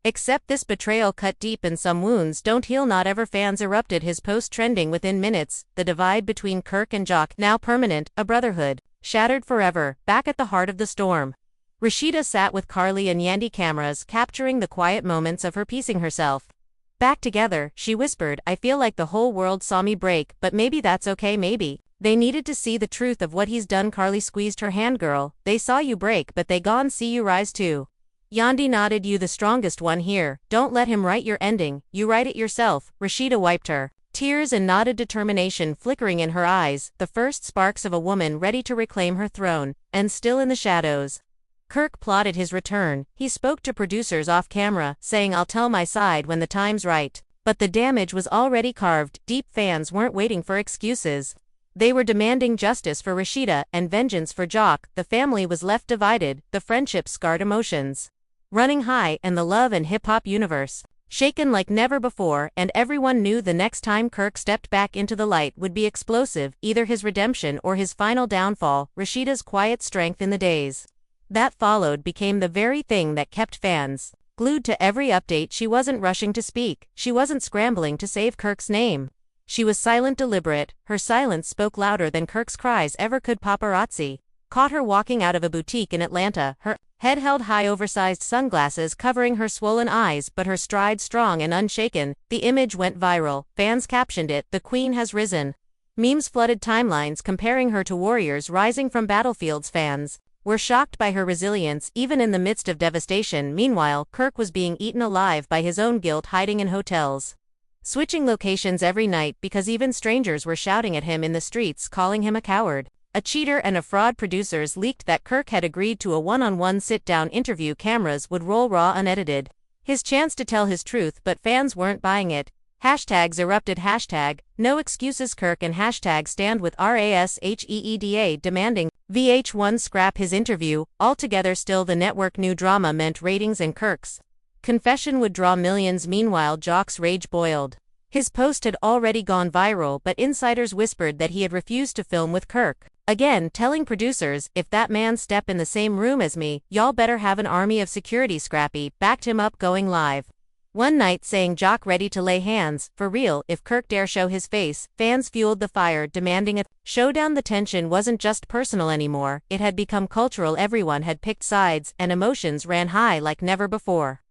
A: Except this betrayal cut deep and some wounds don't heal not ever." Fans erupted, his post trending within minutes. The divide between Kirk and Jock, now permanent, a brotherhood, shattered forever, back at the heart of the storm. Rasheeda sat with Carly and Yandy, cameras capturing the quiet moments of her piecing herself back together. She whispered, "I feel like the whole world saw me break, but maybe that's okay, maybe. They needed to see the truth of what he's done." Carly squeezed her hand. "Girl, they saw you break, but they gon' see you rise too." Yandy nodded, "You the strongest one here, don't let him write your ending, you write it yourself." Rasheeda wiped her tears and nodded, determination flickering in her eyes, the first sparks of a woman ready to reclaim her throne. And still in the shadows, Kirk plotted his return. He spoke to producers off camera, saying, "I'll tell my side when the time's right." But the damage was already carved deep. Fans weren't waiting for excuses. They were demanding justice for Rasheeda and vengeance for Jock. The family was left divided, the friendship scarred, emotions running high, and the love and hip-hop universe shaken like never before. And everyone knew the next time Kirk stepped back into the light would be explosive, either his redemption or his final downfall. Rasheeda's quiet strength in the days that followed became the very thing that kept fans glued to every update. She wasn't rushing to speak, she wasn't scrambling to save Kirk's name. She was silent, deliberate. Her silence spoke louder than Kirk's cries ever could. Paparazzi caught her walking out of a boutique in Atlanta, her head held high, oversized sunglasses covering her swollen eyes, but her stride strong and unshaken. The image went viral. Fans captioned it, "The Queen has risen." Memes flooded timelines comparing her to warriors rising from battlefields. Fans were shocked by her resilience, even in the midst of devastation. Meanwhile, Kirk was being eaten alive by his own guilt, hiding in hotels, switching locations every night because even strangers were shouting at him in the streets, calling him a coward, a cheater, and a fraud. Producers leaked that Kirk had agreed to a one-on-one sit-down interview. Cameras would roll raw, unedited, his chance to tell his truth, but fans weren't buying it. Hashtags erupted, hashtag no excuses Kirk and hashtag stand with Rasheeda, demanding VH1 scrap his interview altogether. Still, the network knew drama meant ratings, and Kirk's confession would draw millions. Meanwhile, Jock's rage boiled. His post had already gone viral, but insiders whispered that he had refused to film with Kirk again, telling producers, "If that man step in the same room as me, y'all better have an army of security." Scrappy backed him up, going live one night saying, "Jock ready to lay hands, for real, if Kirk dare show his face." Fans fueled the fire, demanding a showdown. The tension wasn't just personal anymore, it had become cultural. Everyone had picked sides, and emotions ran high like never before.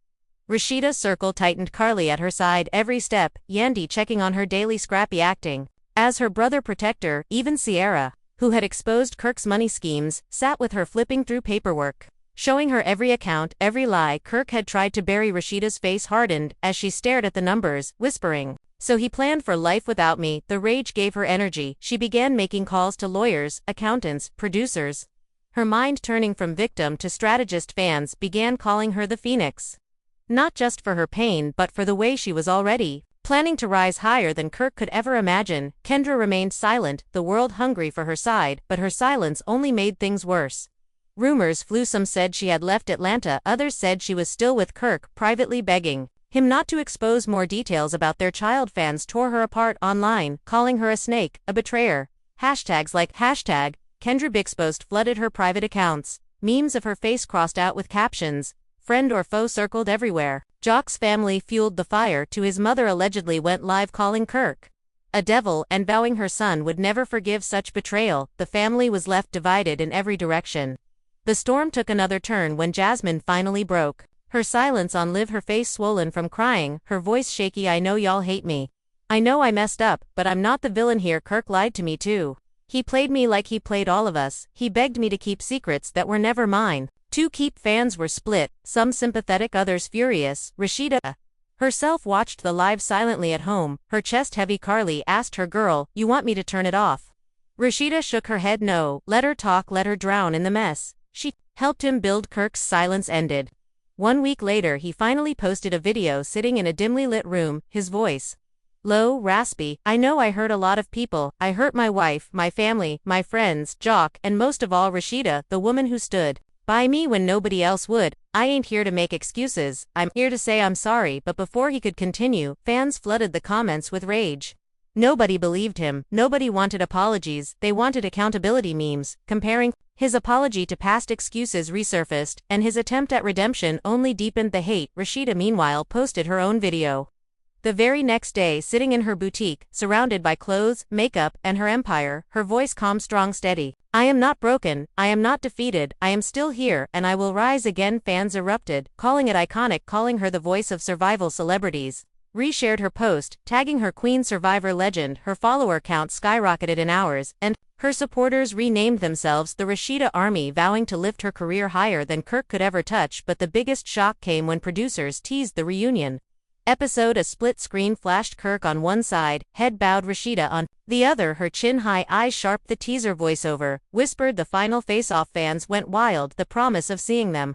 A: Rasheeda's circle tightened, Carly at her side every step, Yandy checking on her daily, Scrappy acting as her brother protector. Even Sierra, who had exposed Kirk's money schemes, sat with her, flipping through paperwork, showing her every account, every lie Kirk had tried to bury. Rasheeda's face hardened as she stared at the numbers, whispering, "So he planned for life without me." The rage gave her energy. She began making calls to lawyers, accountants, producers, her mind turning from victim to strategist. Fans began calling her the Phoenix, not just for her pain but for the way she was already planning to rise higher than Kirk could ever imagine. Kendra remained silent, the world hungry for her side, but her silence only made things worse. Rumors flew. Some said she had left Atlanta, others said she was still with Kirk, privately begging him not to expose more details about their child. Fans tore her apart online, calling her a snake, a betrayer. Hashtags like hashtag Kendra Bixpost flooded her private accounts. Memes of her face crossed out with captions, "Friend or foe," circled everywhere. Jock's family fueled the fire too. His mother allegedly went live calling Kirk a devil and vowing her son would never forgive such betrayal. The family was left divided in every direction. The storm took another turn when Jasmine finally broke her silence on live, her face swollen from crying, her voice shaky. "I know y'all hate me. I know I messed up, but I'm not the villain here. Kirk lied to me too. He played me like he played all of us. He begged me to keep secrets that were never mine." To keep. Fans were split, some sympathetic, others furious. Rasheeda herself watched the live silently at home, her chest heavy. Carly asked her, "Girl, you want me to turn it off?" Rasheeda shook her head. "No, let her talk, let her drown in the mess." She helped him build. Kirk's silence ended. 1 week later he finally posted a video sitting in a dimly lit room, his voice low, raspy. I know I hurt a lot of people. I hurt my wife, my family, my friends, Jock, and most of all Rasheeda, the woman who stood by me when nobody else would. I ain't here to make excuses, I'm here to say I'm sorry. But before he could continue, fans flooded the comments with rage. Nobody believed him, nobody wanted apologies, they wanted accountability memes, comparing his apology to past excuses resurfaced, and his attempt at redemption only deepened the hate. Rasheeda meanwhile posted her own video. The very next day, sitting in her boutique, surrounded by clothes, makeup, and her empire, her voice calm, strong, steady. I am not broken, I am not defeated, I am still here, and I will rise again. Fans erupted, calling it iconic, calling her the voice of survival. Celebrities reshared her post, tagging her Queen Survivor legend. Her follower count skyrocketed in hours, and her supporters renamed themselves the Rasheeda Army, vowing to lift her career higher than Kirk could ever touch. But the biggest shock came when producers teased the reunion episode. A split screen flashed Kirk on one side, head bowed, Rasheeda on the other, her chin high, eyes sharp. The teaser voiceover whispered the final face-off. Fans went wild, the promise of seeing them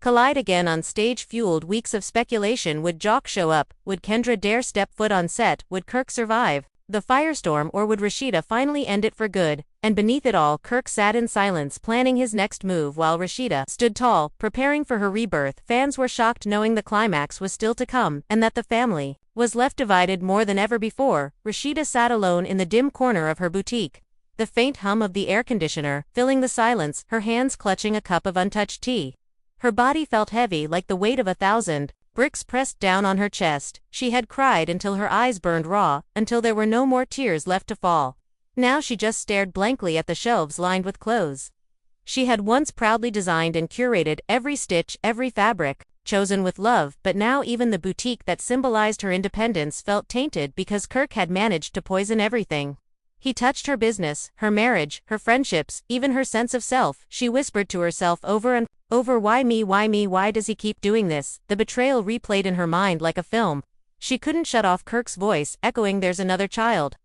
A: collide again on stage fueled weeks of speculation. Would Jock show up? Would Kendra dare step foot on set? Would Kirk survive the firestorm, or would Rasheeda finally end it for good? And beneath it all, Kirk sat in silence, planning his next move, while Rasheeda stood tall, preparing for her rebirth. Fans were shocked knowing the climax was still to come, and that the family was left divided more than ever before. Rasheeda sat alone in the dim corner of her boutique, the faint hum of the air conditioner filling the silence, her hands clutching a cup of untouched tea. Her body felt heavy, like the weight of 1,000 bricks pressed down on her chest. She had cried until her eyes burned raw, until there were no more tears left to fall. Now she just stared blankly at the shelves lined with clothes she had once proudly designed and curated, every stitch, every fabric, chosen with love. But now even the boutique that symbolized her independence felt tainted, because Kirk had managed to poison everything. He touched her business, her marriage, her friendships, even her sense of self. She whispered to herself over and over, why me, why me, why does he keep doing this? The betrayal replayed in her mind like a film. She couldn't shut off Kirk's voice, echoing, there's another child.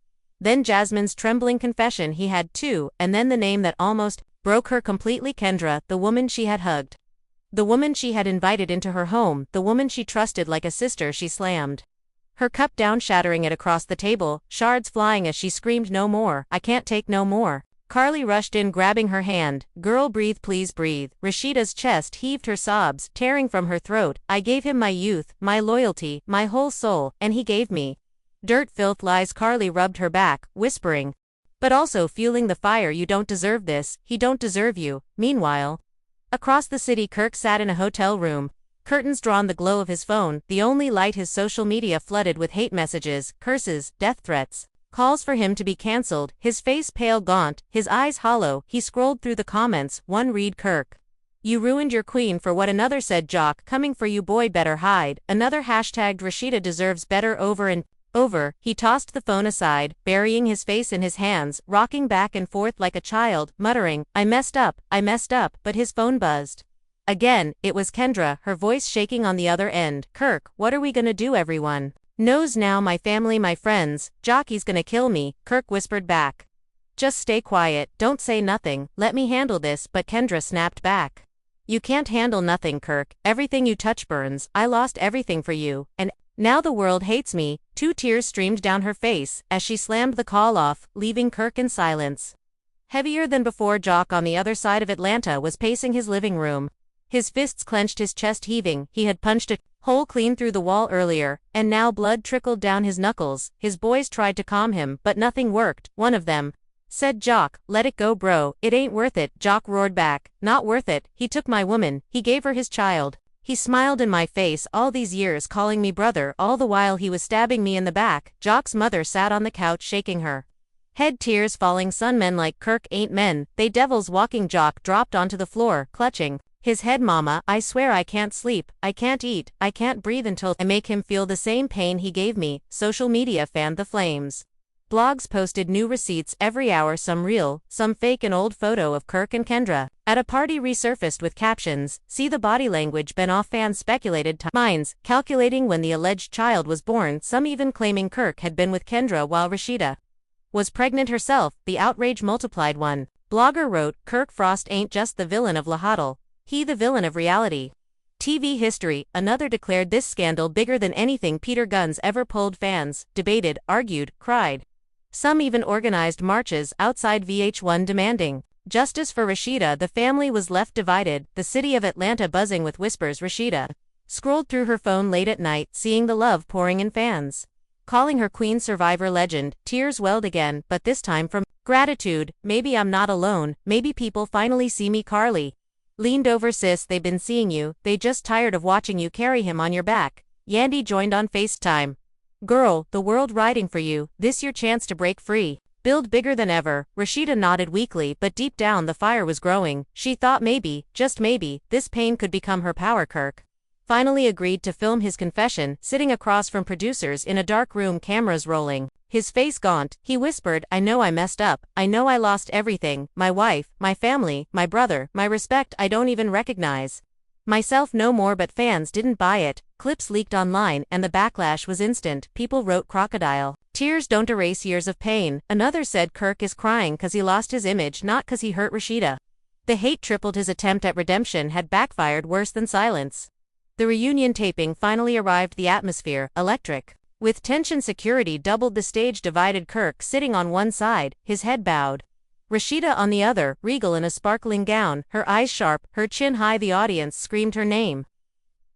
A: Then Jasmine's trembling confession, he had two, and then the name that almost broke her completely, Kendra, the woman she had hugged, the woman she had invited into her home, the woman she trusted like a sister. She slammed her cup down, shattering it across the table, shards flying as she screamed, no more, I can't take no more. Carly rushed in, grabbing her hand. Girl, breathe, please breathe. Rasheeda's chest heaved, her sobs tearing from her throat. I gave him my youth, my loyalty, my whole soul, and he gave me dirt, filth, lies. Carly rubbed her back, whispering, but also fueling the fire, you don't deserve this, he don't deserve you. Meanwhile, across the city, Kirk sat in a hotel room, curtains drawn, the glow of his phone, the only light. His social media flooded with hate messages, curses, death threats, calls for him to be cancelled. His face pale, gaunt, his eyes hollow. He scrolled through the comments. One read, Kirk, you ruined your queen for what? Another said, Jock, coming for you boy, better hide. Another hashtagged Rasheeda deserves better. Over and over, he tossed the phone aside, burying his face in his hands, rocking back and forth like a child, muttering, I messed up, but his phone buzzed. Again, it was Kendra, her voice shaking on the other end. Kirk, what are we gonna do? Everyone knows now, my family, my friends. Jock, he's gonna kill me, Kirk whispered back. Just stay quiet, don't say nothing, let me handle this. But Kendra snapped back. You can't handle nothing, Kirk, everything you touch burns. I lost everything for you, and now the world hates me. 2 tears streamed down her face as she slammed the call off, leaving Kirk in silence. Heavier than before, Jock on the other side of Atlanta was pacing his living room. His fists clenched, his chest heaving. He had punched a hole clean through the wall earlier, and now blood trickled down his knuckles. His boys tried to calm him, but nothing worked. One of them said, Jock, let it go, bro, it ain't worth it. Jock roared back, not worth it. He took my woman, he gave her his child. He smiled in my face all these years, calling me brother, all the while he was stabbing me in the back. Jock's mother sat on the couch, shaking her head, tears falling. Son, men like Kirk ain't men, they devils walking. Jock dropped onto the floor, clutching his head. Mama, I swear I can't sleep, I can't eat, I can't breathe until I make him feel the same pain he gave me. Social media fanned the flames. Blogs posted new receipts every hour, some real, some fake. An old photo of Kirk and Kendra at a party resurfaced with captions, see the body language been off. Fans speculated minds calculating when the alleged child was born, some even claiming Kirk had been with Kendra while Rasheeda was pregnant herself. The outrage multiplied. One blogger wrote, Kirk Frost ain't just the villain of La Huddle, He the villain of reality TV history. Another declared this scandal bigger than anything Peter Gunz ever pulled. Fans debated, argued, cried. Some even organized marches outside VH1 demanding justice for Rasheeda. The family was left divided, the city of Atlanta buzzing with whispers. Rasheeda scrolled through her phone late at night, seeing the love pouring in. Fans calling her Queen Survivor legend. Tears welled again, but this time from gratitude. Maybe I'm not alone, maybe people finally see me. Carly leaned over. Sis, they've been seeing you, they just tired of watching you carry him on your back. Yandy joined on FaceTime. Girl, the world riding for you, this your chance to break free. Build bigger than ever. Rasheeda nodded weakly, but deep down the fire was growing. She thought maybe, just maybe, this pain could become her power. Kirk finally agreed to film his confession, sitting across from producers in a dark room, cameras rolling. His face gaunt, he whispered, I know I messed up, I know I lost everything, my wife, my family, my brother, my respect. I don't even recognize myself no more. But fans didn't buy it. Clips leaked online and the backlash was instant. People wrote crocodile tears don't erase years of pain. Another said Kirk is crying cause he lost his image, not cause he hurt Rasheeda. The hate tripled. His attempt at redemption had backfired worse than silence. The reunion taping finally arrived, the atmosphere electric. With tension, security doubled the stage, divided. Kirk sitting on one side, his head bowed. Rasheeda on the other, regal in a sparkling gown, her eyes sharp, her chin high. The audience screamed her name,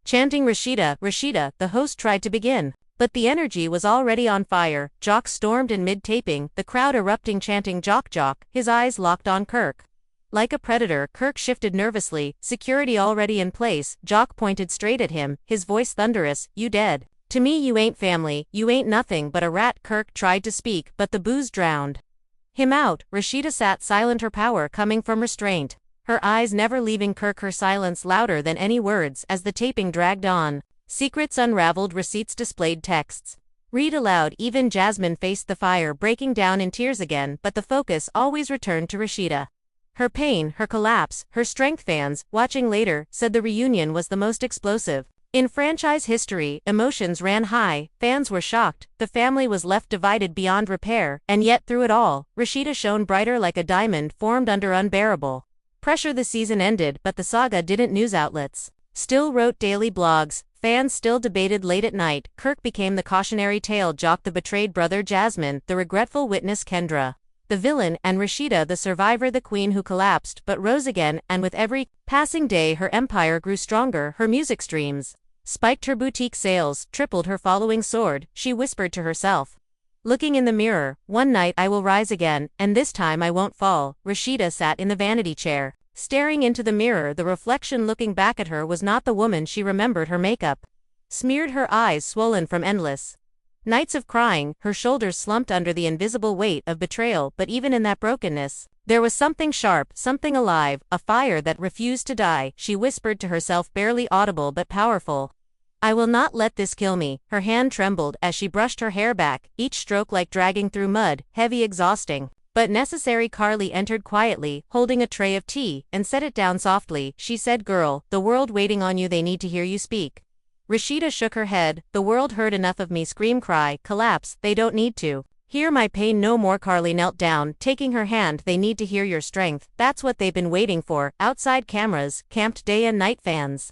A: chanting Rasheeda, Rasheeda. The host tried to begin, but the energy was already on fire. Jock stormed in mid-taping, the crowd erupting, chanting Jock, Jock, his eyes locked on Kirk. Like a predator, Kirk shifted nervously, security already in place. Jock pointed straight at him, his voice thunderous, you dead. To me you ain't family, you ain't nothing but a rat. Kirk tried to speak, but the booze drowned him out. Rasheeda sat silent, her power coming from restraint, her eyes never leaving Kirk, her silence louder than any words. As the taping dragged on, secrets unraveled, receipts displayed, texts read aloud. Even Jasmine faced the fire, breaking down in tears again, but the focus always returned to Rasheeda. Her pain, her collapse, her strength. Fans, watching later, said the reunion was the most explosive in franchise history. Emotions ran high, fans were shocked, the family was left divided beyond repair, and yet through it all, Rasheeda shone brighter like a diamond formed under unbearable pressure. The season ended, but the saga didn't. News outlets still wrote daily blogs, fans still debated late at night. Kirk became the cautionary tale, Jock the betrayed brother, Jasmine the regretful witness, Kendra the villain, and Rasheeda the survivor, the queen who collapsed but rose again. And with every passing day her empire grew stronger. Her music streams spiked, her boutique sales tripled, her following soared. She whispered to herself, looking in the mirror, one night I will rise again, and this time I won't fall. Rasheeda sat in the vanity chair, staring into the mirror. The reflection looking back at her was not the woman she remembered. Her makeup smeared, her eyes swollen from endless nights of crying, her shoulders slumped under the invisible weight of betrayal. But even in that brokenness, there was something sharp, something alive, a fire that refused to die. She whispered to herself, barely audible but powerful, I will not let this kill me. Her hand trembled as she brushed her hair back, each stroke like dragging through mud, heavy, exhausting, but necessary. Carly entered quietly, holding a tray of tea, and set it down softly. She said, girl, the world waiting on you, they need to hear you speak. Rasheeda shook her head, the world heard enough of me, scream, cry, collapse, they don't need to hear my pain no more. Carly knelt down, taking her hand, they need to hear your strength, that's what they've been waiting for. Outside, cameras camped day and night, fans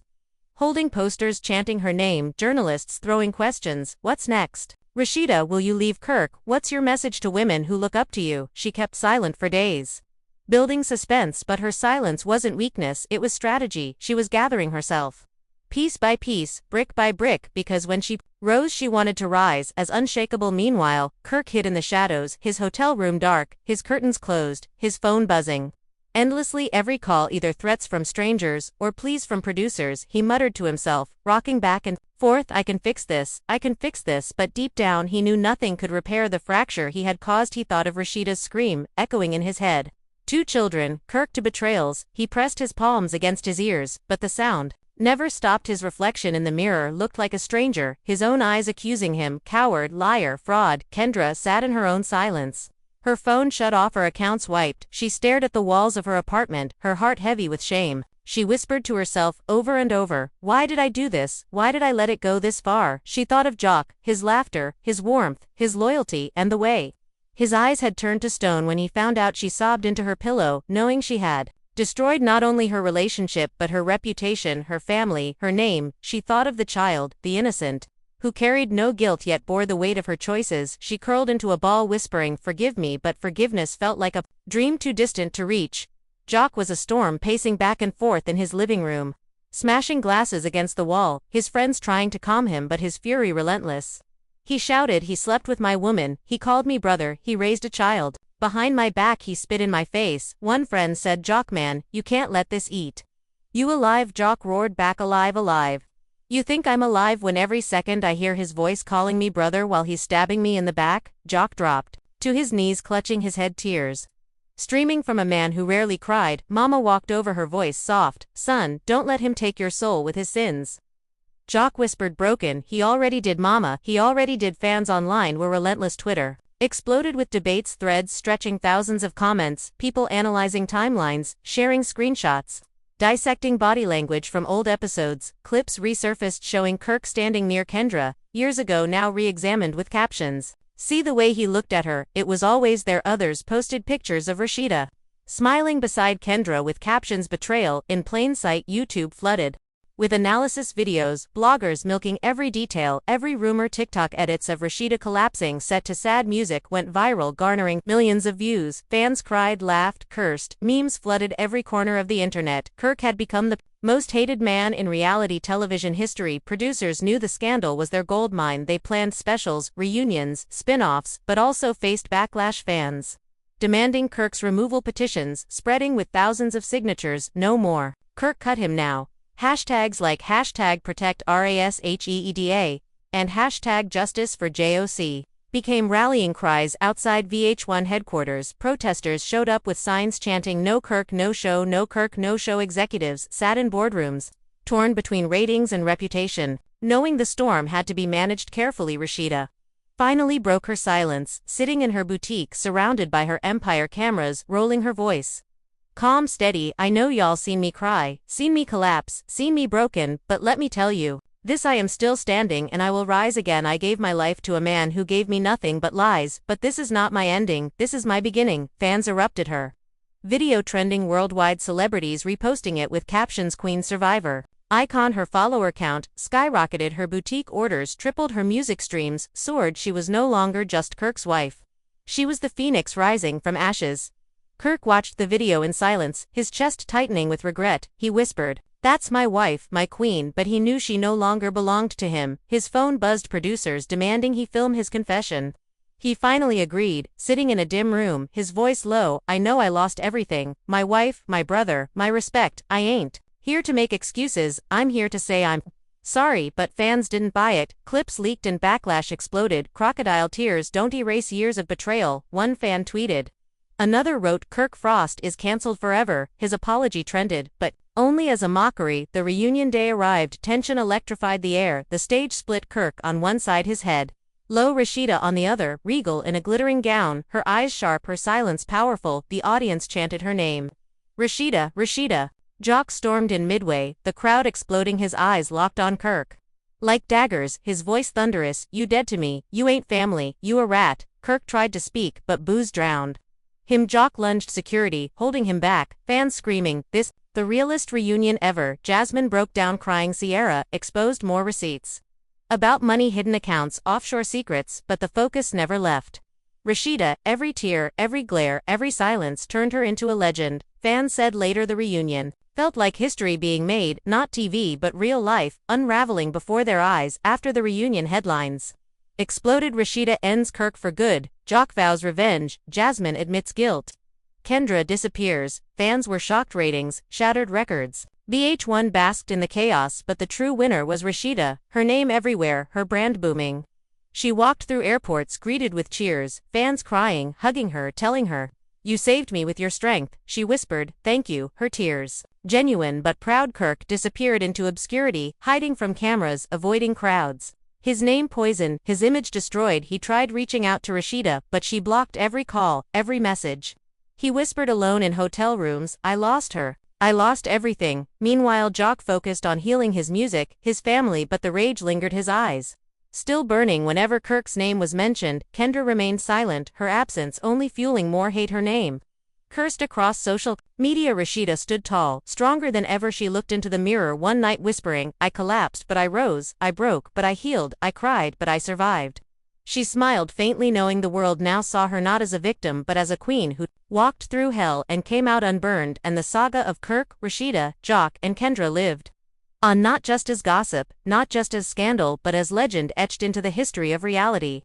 A: holding posters chanting her name, journalists throwing questions, what's next? Rasheeda, will you leave Kirk? What's your message to women who look up to you? She kept silent for days, building suspense, but her silence wasn't weakness, it was strategy. She was gathering herself, piece by piece, brick by brick, because when she rose she wanted to rise as unshakable. Meanwhile, Kirk hid in the shadows, his hotel room dark, his curtains closed, his phone buzzing endlessly, every call either threats from strangers or pleas from producers. He muttered to himself, rocking back and forth, I can fix this, I can fix this, but deep down he knew nothing could repair the fracture he had caused. He thought of Rasheeda's scream, echoing in his head. 2 children, Kirk to betrayals. He pressed his palms against his ears, but the sound never stopped. His reflection in the mirror looked like a stranger, his own eyes accusing him, coward, liar, fraud. Kendra sat in her own silence, her phone shut off, her accounts wiped. She stared at the walls of her apartment, her heart heavy with shame. She whispered to herself over and over, why did I do this? Why did I let it go this far? She thought of Jock, his laughter, his warmth, his loyalty, and the way his eyes had turned to stone when he found out. She sobbed into her pillow, knowing she had Destroyed not only her relationship but her reputation, her family, her name. She thought of the child, the innocent, who carried no guilt yet bore the weight of her choices. She curled into a ball whispering, "Forgive me," but forgiveness felt like a dream too distant to reach. Jock was a storm, pacing back and forth in his living room, smashing glasses against the wall, his friends trying to calm him but his fury relentless. He shouted, "He slept with my woman, he called me brother, he raised a child. Behind my back he spit in my face." One friend said, "Jock man, you can't let this eat you alive." Jock roared back, "Alive, alive. You think I'm alive when every second I hear his voice calling me brother while he's stabbing me in the back?" Jock dropped to his knees, clutching his head, tears streaming from a man who rarely cried. Mama walked over, her voice soft, "Son, don't let him take your soul with his sins." Jock whispered, broken, "He already did, Mama, he already did." Fans online were relentless. Twitter exploded with debates, threads stretching thousands of comments, people analyzing timelines, sharing screenshots, dissecting body language from old episodes. Clips resurfaced showing Kirk standing near Kendra, years ago, now re-examined with captions. "See the way he looked at her, it was always there." Others posted pictures of Rasheeda smiling beside Kendra with captions, "Betrayal in plain sight." YouTube flooded with analysis videos, bloggers milking every detail, every rumor. TikTok edits of Rasheeda collapsing set to sad music went viral, garnering millions of views. Fans cried, laughed, cursed, memes flooded every corner of the internet. Kirk had become the most hated man in reality television history. Producers knew the scandal was their goldmine. They planned specials, reunions, spin-offs, but also faced backlash. Fans demanding Kirk's removal, petitions spreading with thousands of signatures. "No more Kirk, cut him now." Hashtags like #ProtectRasheeda and #JusticeForJoc became rallying cries outside VH1 headquarters. Protesters showed up with signs chanting, "No Kirk, no show, no Kirk, no show." Executives sat in boardrooms, torn between ratings and reputation, knowing the storm had to be managed carefully. Rasheeda finally broke her silence, sitting in her boutique surrounded by her Empire cameras, rolling her voice calm, steady. "I know y'all seen me cry, seen me collapse, seen me broken, but let me tell you this: I am still standing and I will rise again. I gave my life to a man who gave me nothing but lies, but this is not my ending, this is my beginning." Fans erupted her video trending worldwide, celebrities reposting it with captions, "Queen Survivor icon." Her follower count skyrocketed, her boutique orders tripled, her music streams soared. She was no longer just Kirk's wife. She was the phoenix rising from ashes. Kirk watched the video in silence, his chest tightening with regret. He whispered, "That's my wife, my queen," but he knew she no longer belonged to him. His phone buzzed, producers demanding he film his confession. He finally agreed, sitting in a dim room, his voice low, "I know I lost everything, my wife, my brother, my respect. I ain't here to make excuses, I'm here to say I'm sorry." But fans didn't buy it. Clips leaked and backlash exploded. "Crocodile tears don't erase years of betrayal," one fan tweeted. Another wrote, "Kirk Frost is cancelled forever." His apology trended, but only as a mockery. The reunion day arrived, tension electrified the air, the stage split, Kirk on one side, his head low, Rasheeda on the other, regal in a glittering gown, her eyes sharp, her silence powerful. The audience chanted her name. "Rasheeda, Rasheeda." Jock stormed in midway, the crowd exploding, his eyes locked on Kirk like daggers, his voice thunderous, "You dead to me, you ain't family, you a rat." Kirk tried to speak, but boos drowned him. Jock lunged, security holding him back, fans screaming, "This, the realest reunion ever." Jasmine broke down crying. Sierra exposed more receipts about money, hidden accounts, offshore secrets, but the focus never left Rasheeda. Every tear, every glare, every silence turned her into a legend. Fans said later the reunion felt like history being made, not TV but real life, unraveling before their eyes. After the reunion, headlines exploded. Rasheeda ends Kirk for good, Jock vows revenge, Jasmine admits guilt, Kendra disappears. Fans were shocked, ratings shattered records. VH1 basked in the chaos, but the true winner was Rasheeda, her name everywhere, her brand booming. She walked through airports greeted with cheers, fans crying, hugging her, telling her, "You saved me with your strength." She whispered, "Thank you," her tears genuine but proud. Kirk disappeared into obscurity, hiding from cameras, avoiding crowds. His name poisoned, his image destroyed. He tried reaching out to Rasheeda, but she blocked every call, every message. He whispered alone in hotel rooms, "I lost her. I lost everything." Meanwhile, Jock focused on healing his music, his family, but the rage lingered, his eyes still burning whenever Kirk's name was mentioned. Kendra remained silent, her absence only fueling more hate. Her name Cursed across social media, Rasheeda stood tall, stronger than ever. She looked into the mirror one night whispering, "I collapsed, but I rose, I broke, but I healed, I cried, but I survived." She smiled faintly, knowing the world now saw her not as a victim but as a queen who walked through hell and came out unburned, and the saga of Kirk, Rasheeda, Jock, and Kendra lived on, not just as gossip, not just as scandal, but as legend etched into the history of reality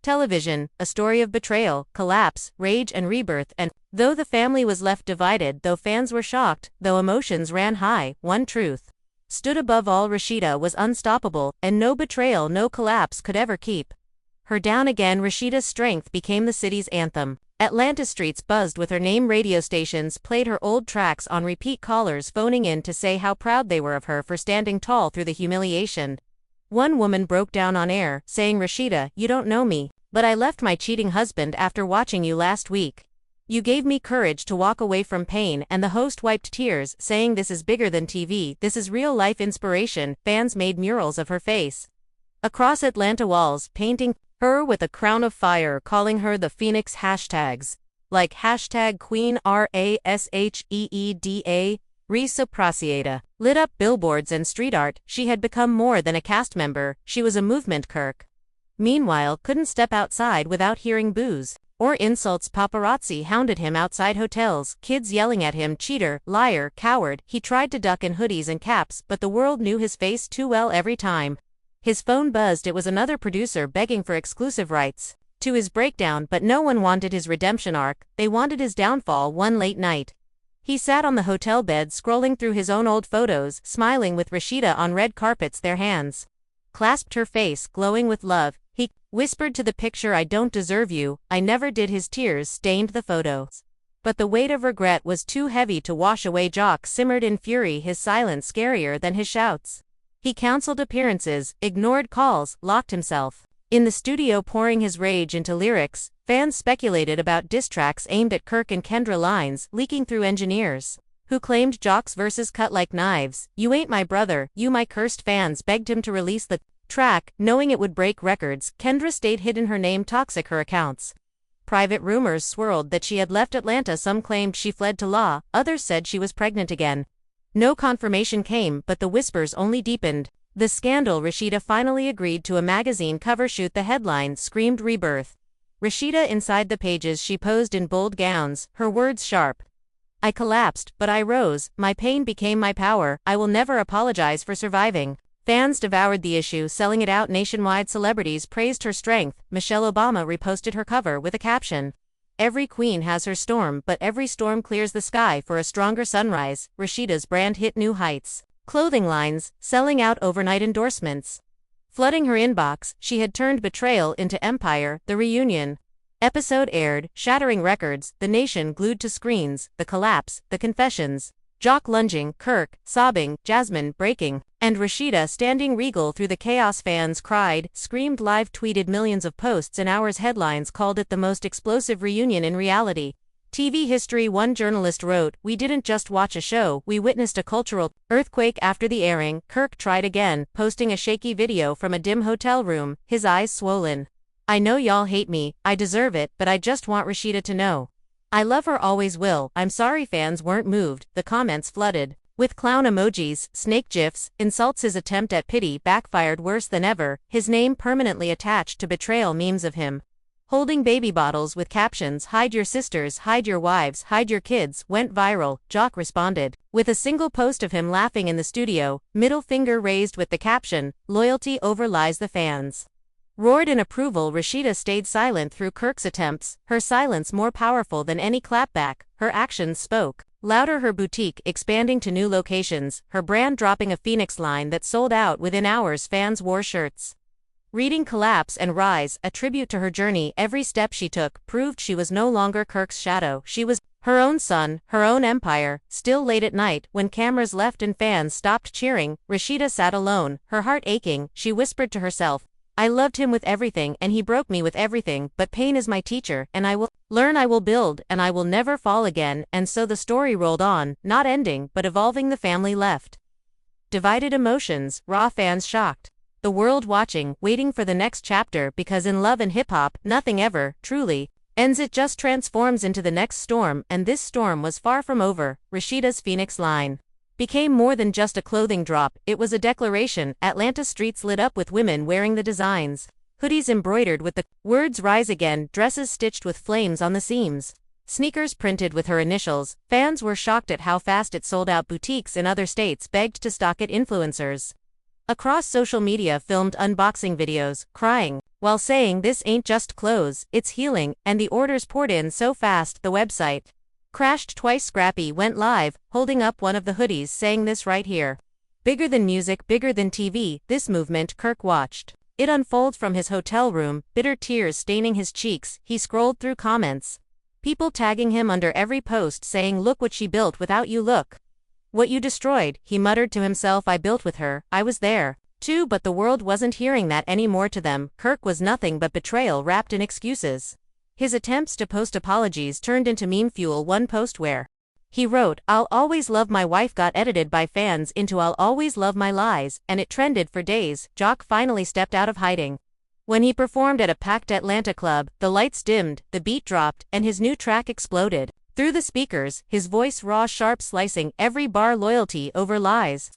A: television, a story of betrayal, collapse, rage, and rebirth. And though the family was left divided, though fans were shocked, though emotions ran high, one truth stood above all: Rasheeda was unstoppable, and no betrayal, no collapse could ever keep her down again. Rasheeda's strength became the city's anthem. Atlanta streets buzzed with her name. Radio stations played her old tracks on repeat, callers phoning in to say how proud they were of her for standing tall through the humiliation. One woman broke down on air, saying, "Rasheeda, you don't know me, but I left my cheating husband after watching you last week. You gave me courage to walk away from pain." And the host wiped tears, saying, "This is bigger than TV, this is real-life inspiration." Fans made murals of her face across Atlanta walls, painting her with a crown of fire, calling her the Phoenix. Hashtags like hashtag Queen Rasheeda, Reciprocata, lit up billboards and street art. She had become more than a cast member, she was a movement. Kirk, meanwhile, couldn't step outside without hearing boos or insults. Paparazzi hounded him outside hotels, kids yelling at him, "Cheater, liar, coward." He tried to duck in hoodies and caps, but the world knew his face too well every time his phone buzzed. It was another producer begging for exclusive rights to his breakdown, but no one wanted his redemption arc, they wanted his downfall. One late night, he sat on the hotel bed scrolling through his own old photos, smiling with Rasheeda on red carpets, their hands clasped, her face glowing with love. He whispered to the picture, "I don't deserve you, I never did." His tears stained the photos, but the weight of regret was too heavy to wash away. Jock simmered in fury, his silence scarier than his shouts. He canceled appearances, ignored calls, locked himself in the studio, pouring his rage into lyrics. Fans speculated about diss tracks aimed at Kirk and Kendra, lines leaking through engineers who claimed Jock's verses cut like knives. "You ain't my brother, you my cursed." Fans begged him to release the track, knowing it would break records. Kendra stayed hidden, her name toxic, her accounts private. Rumors swirled that she had left Atlanta, some claimed she fled to law, others said she was pregnant again. No confirmation came, but the whispers only deepened the scandal. Rasheeda finally agreed to a magazine cover shoot. The headline screamed rebirth. Rasheeda inside the pages, she posed in bold gowns, her words sharp. "I collapsed, but I rose, my pain became my power, I will never apologize for surviving." Fans devoured the issue, selling it out nationwide. Celebrities praised her strength. Michelle Obama reposted her cover with a caption, "Every queen has her storm, but every storm clears the sky for a stronger sunrise." Rasheeda's brand hit new heights. Clothing lines, selling out, overnight endorsements flooding her inbox. She had turned betrayal into empire. The reunion episode aired, shattering records, the nation glued to screens, the collapse, the confessions. Jock lunging, Kirk sobbing, Jasmine breaking, and Rasheeda standing regal through the chaos. Fans cried, screamed, live tweeted millions of posts in hours. Headlines called it the most explosive reunion in reality TV history. One journalist wrote, "We didn't just watch a show, we witnessed a cultural earthquake." After the airing, Kirk tried again, posting a shaky video from a dim hotel room, his eyes swollen. "I know y'all hate me, I deserve it, but I just want Rasheeda to know I love her, always will. I'm sorry." Fans weren't moved, the comments flooded with clown emojis, snake gifs, insults. His attempt at pity backfired worse than ever, his name permanently attached to betrayal. Memes of him holding baby bottles with captions, "Hide your sisters, hide your wives, hide your kids," went viral. Jock responded with a single post of him laughing in the studio, middle finger raised with the caption, "Loyalty over lies." The fans roared in approval. Rasheeda stayed silent through Kirk's attempts, her silence more powerful than any clapback. Her actions spoke louder, her boutique expanding to new locations, her brand dropping a Phoenix line that sold out within hours. Fans wore shirts reading "Collapse and Rise," a tribute to her journey. Every step she took proved she was no longer Kirk's shadow. She was her own sun, her own empire. Still, late at night, when cameras left and fans stopped cheering, Rasheeda sat alone, her heart aching. She whispered to herself, "I loved him with everything, and he broke me with everything, but pain is my teacher, and I will learn, I will build, and I will never fall again." And so the story rolled on, not ending, but evolving. The family left divided, emotions raw, fans shocked, the world watching, waiting for the next chapter, because in love and hip-hop, nothing ever truly Ends it just transforms into the next storm, and this storm was far from over. Rasheeda's Phoenix line became more than just a clothing drop, it was a declaration. Atlanta streets lit up with women wearing the designs. Hoodies embroidered with the words "Rise Again," dresses stitched with flames on the seams, sneakers printed with her initials. Fans were shocked at how fast it sold out. Boutiques in other states begged to stock it. Influencers across social media filmed unboxing videos, crying, while saying this ain't just clothes, it's healing, and the orders poured in so fast the website crashed twice. Scrappy went live, holding up one of the hoodies saying this right here. Bigger than music, bigger than TV, this movement. Kirk watched it unfold from his hotel room, bitter tears staining his cheeks. He scrolled through comments, people tagging him under every post saying, "Look what she built without you, look what you destroyed." He muttered to himself, "I built with her, I was there too," but the world wasn't hearing that anymore. To them, Kirk was nothing but betrayal wrapped in excuses. His attempts to post apologies turned into meme fuel. One post where he wrote, "I'll always love my wife," got edited by fans into "I'll always love my lies," and it trended for days. Jock finally stepped out of hiding. When he performed at a packed Atlanta club, the lights dimmed, the beat dropped, and his new track exploded through the speakers, his voice raw, sharp, slicing every bar. Loyalty over lies.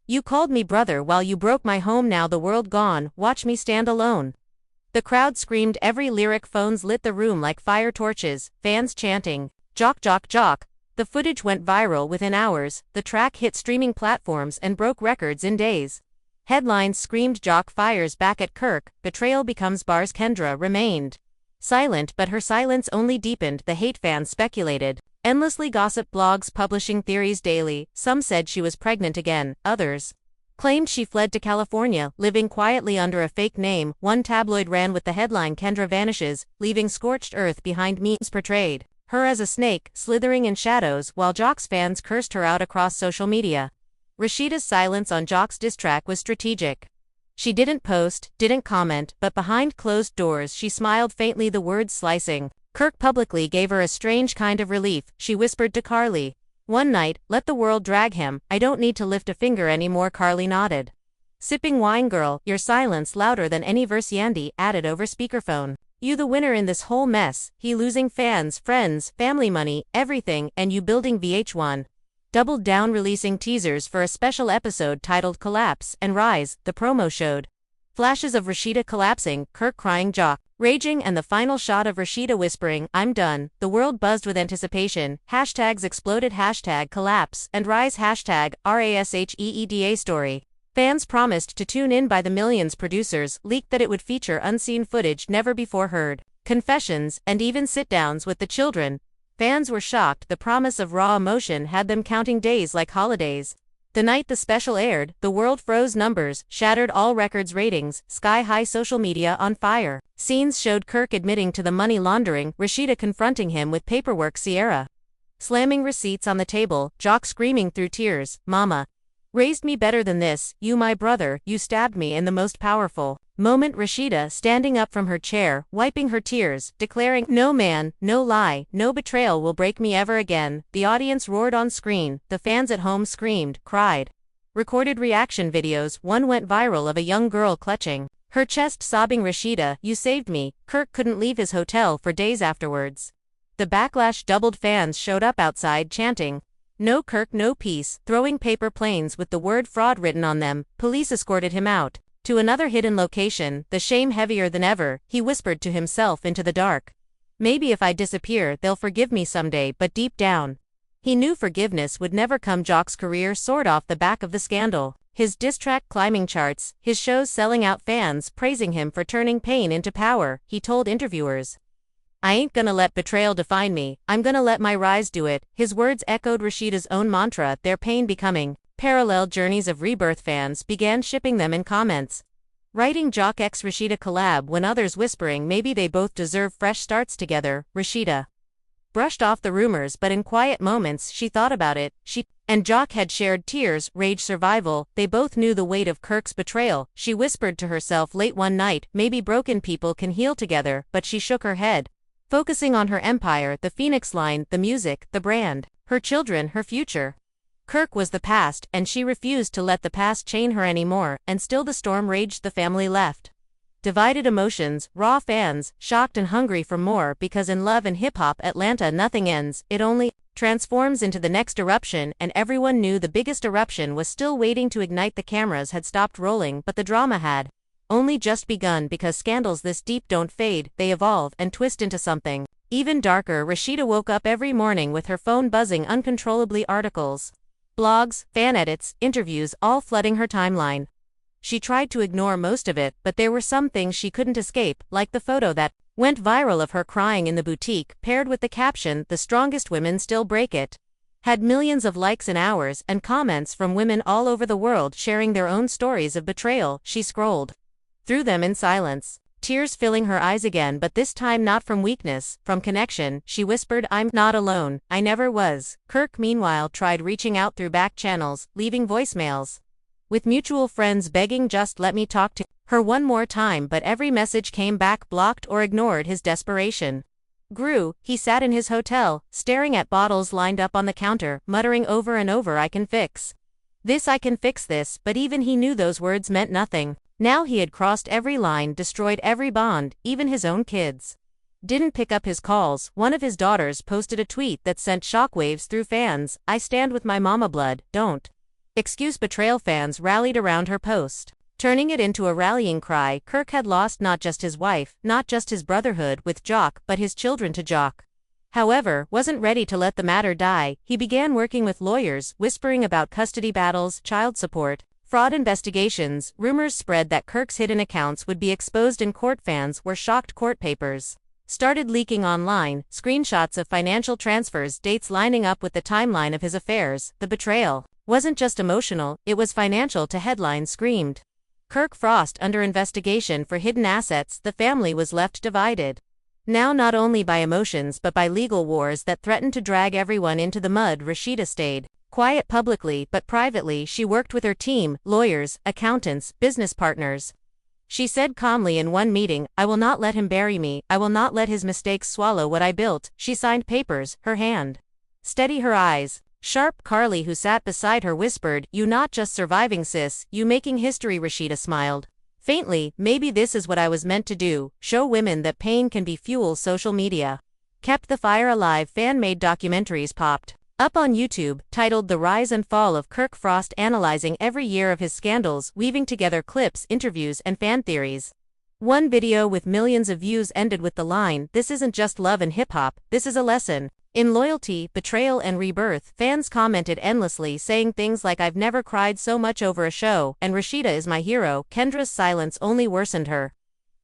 A: You called me brother while you broke my home, now the world gone, watch me stand alone. The crowd screamed every lyric, phones lit the room like fire torches, fans chanting, "Jock, Jock, Jock." The footage went viral within hours, the track hit streaming platforms and broke records in days. Headlines screamed, "Jock fires back at Kirk, betrayal becomes bars." Kendra remained silent, but her silence only deepened the hate. Fans speculated endlessly, gossip blogs publishing theories daily. Some said she was pregnant again, others claimed she fled to California, living quietly under a fake name. One tabloid ran with the headline, "Kendra vanishes, leaving scorched earth behind." Memes portrayed her as a snake, slithering in shadows, while Jock's fans cursed her out across social media. Rasheeda's silence on Jock's diss track was strategic. She didn't post, didn't comment, but behind closed doors she smiled faintly. The words "slicing" Kirk publicly gave her a strange kind of relief. She whispered to Carly one night, "Let the world drag him, I don't need to lift a finger anymore." Carly nodded. Sipping wine. "Girl, your silence louder than any verse." Yandy added over speakerphone, "You the winner in this whole mess, he losing fans, friends, family, money, everything, and you building." VH1 doubled down, releasing teasers for a special episode titled "Collapse and Rise." The promo showed flashes of Rasheeda collapsing, Kirk crying, Jock raging, and the final shot of Rasheeda whispering, "I'm done." The world buzzed with anticipation. Hashtags exploded. Hashtag collapse and rise. Hashtag RASHEEDA story. Fans promised to tune in by the millions. Producers leaked that it would feature unseen footage never before heard, confessions, and even sit-downs with the children. Fans were shocked. The promise of raw emotion had them counting days like holidays. The night the special aired, the world froze. Numbers shattered all records, ratings sky-high, social media on fire. Scenes showed Kirk admitting to the money laundering, Rasheeda confronting him with paperwork, Sierra slamming receipts on the table, Jock screaming through tears, "Mama raised me better than this, you my brother, you stabbed me." In the most powerful moment, Rasheeda standing up from her chair, wiping her tears, declaring, "No man, no lie, no betrayal will break me ever again." The audience roared on screen, the fans at home screamed, cried, recorded reaction videos. One went viral of a young girl clutching her chest, sobbing, "Rasheeda, you saved me." Kirk couldn't leave his hotel for days afterwards. The backlash doubled. Fans showed up outside chanting, "No Kirk, no peace," throwing paper planes with the word fraud written on them. Police escorted him out to another hidden location, the shame heavier than ever. He whispered to himself into the dark, "Maybe if I disappear, they'll forgive me someday." But deep down, he knew forgiveness would never come. Jock's career soared off the back of the scandal. His diss track climbing charts, his shows selling out, fans praising him for turning pain into power. He told interviewers, "I ain't gonna let betrayal define me, I'm gonna let my rise do it." His words echoed Rasheeda's own mantra, their pain becoming parallel journeys of rebirth. Fans began shipping them in comments, writing Jock x Rasheeda collab, when others whispering maybe they both deserve fresh starts together. Rasheeda brushed off the rumors, but in quiet moments she thought about it. She and Jock had shared tears, rage, survival. They both knew the weight of Kirk's betrayal. She whispered to herself late one night, "Maybe broken people can heal together," but she shook her head, focusing on her empire, the Phoenix line, the music, the brand, her children, her future. Kirk was the past, and she refused to let the past chain her anymore, and still the storm raged. The family left Divided emotions, raw fans, shocked and hungry for more because in Love and Hip Hop Atlanta nothing ends, it only transforms into the next eruption, and everyone knew the biggest eruption was still waiting to ignite. The cameras had stopped rolling, but the drama had only just begun, because scandals this deep don't fade, they evolve and twist into something even darker. Rasheeda woke up every morning with her phone buzzing uncontrollably, articles, blogs, fan edits, interviews, all flooding her timeline. She tried to ignore most of it, but there were some things she couldn't escape, like the photo that went viral of her crying in the boutique, paired with the caption, "The strongest women still break it." Had millions of likes in hours, and comments from women all over the world sharing their own stories of betrayal. She scrolled through them in silence, tears filling her eyes again, but this time not from weakness, from connection. She whispered, "I'm not alone, I never was." Kirk meanwhile tried reaching out through back channels, leaving voicemails with mutual friends begging, "Just let me talk to her one more time," but every message came back blocked or ignored. His desperation grew. He sat in his hotel, staring at bottles lined up on the counter, muttering over and over, "I can fix this, I can fix this," but even he knew those words meant nothing. Now he had crossed every line, destroyed every bond. Even his own kids didn't pick up his calls. One of his daughters posted a tweet that sent shockwaves through fans. "I stand with my mama, blood, don't excuse betrayal." Fans rallied around her post, turning it into a rallying cry. Kirk had lost not just his wife, not just his brotherhood with Jock, but his children to Jock. However, wasn't ready to let the matter die. He began working with lawyers, whispering about custody battles, child support, fraud investigations. Rumors spread that Kirk's hidden accounts would be exposed in court. Fans were shocked. Court papers started leaking online, screenshots of financial transfers, dates lining up with the timeline of his affairs. The betrayal wasn't just emotional, it was financial too. Headlines screamed, "Kirk Frost under investigation for hidden assets." The family was left divided, now not only by emotions but by legal wars that threatened to drag everyone into the mud. Rasheeda stayed quiet publicly, but privately she worked with her team, lawyers, accountants, business partners. She said calmly in one meeting, "I will not let him bury me, I will not let his mistakes swallow what I built." She signed papers, her hand steady, her eyes sharp. Carly, who sat beside her, whispered, "You not just surviving, sis, you making history." Rasheeda smiled faintly. "Maybe this is what I was meant to do, show women that pain can be fuel." Social media kept the fire alive. Fan-made documentaries popped up on YouTube, titled "The Rise and Fall of Kirk Frost," analyzing every year of his scandals, weaving together clips, interviews, and fan theories. One video with millions of views ended with the line, "This isn't just love and hip-hop, this is a lesson in loyalty, betrayal, and rebirth." Fans commented endlessly, saying things like, "I've never cried so much over a show," and "Rasheeda is my hero." Kendra's silence only worsened her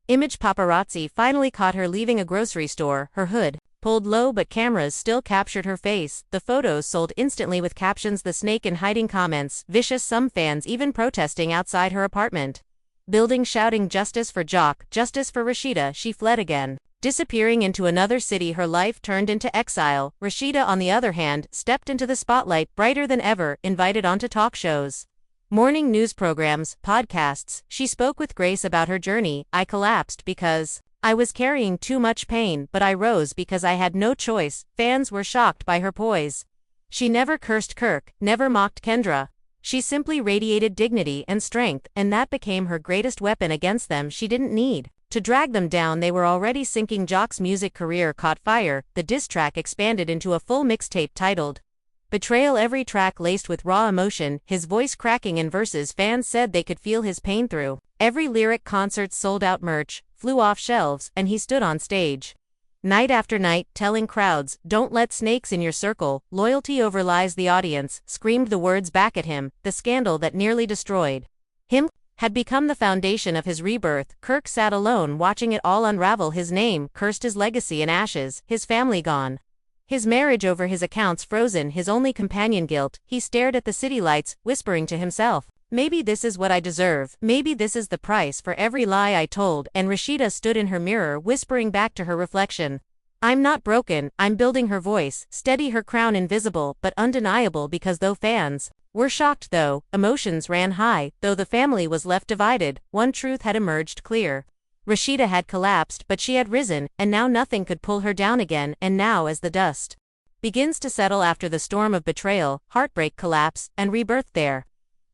A: image. Paparazzi finally caught her leaving a grocery store, her hood pulled low, but cameras still captured her face. The photos sold instantly with captions, "The snake in hiding," comments vicious, some fans even protesting outside her apartment building, shouting, "Justice for Jock, justice for Rasheeda." She fled again, disappearing into another city. Her life turned into exile. Rasheeda, on the other hand, stepped into the spotlight, brighter than ever, invited onto talk shows, morning news programs, podcasts. She spoke with grace about her journey. "I collapsed because I was carrying too much pain, but I rose because I had no choice." Fans were shocked by her poise. She never cursed Kirk, never mocked Kendra. She simply radiated dignity and strength, and that became her greatest weapon against them. She didn't need to drag them down, they were already sinking. Jock's music career caught fire. The diss track expanded into a full mixtape titled Betrayal, every track laced with raw emotion, his voice cracking in verses fans said they could feel his pain through every lyric. Concerts sold out, merch flew off shelves, and he stood on stage night after night, telling crowds, "Don't let snakes in your circle, loyalty over lies." The audience screamed the words back at him. The scandal that nearly destroyed him had become the foundation of his rebirth. Kirk sat alone watching it all unravel. His name cursed, his legacy in ashes, his family gone, his marriage over, his accounts frozen, his only companion guilt. He stared at the city lights, whispering to himself, "Maybe this is what I deserve. Maybe this is the price for every lie I told." And Rasheeda stood in her mirror, whispering back to her reflection, "I'm not broken, I'm building." Her voice steady, her crown invisible but undeniable, because though fans were shocked, though emotions ran high, though the family was left divided, one truth had emerged clear. Rasheeda had collapsed, but she had risen, and now nothing could pull her down again. And now, as the dust begins to settle after the storm of betrayal, heartbreak, collapse, and rebirth, there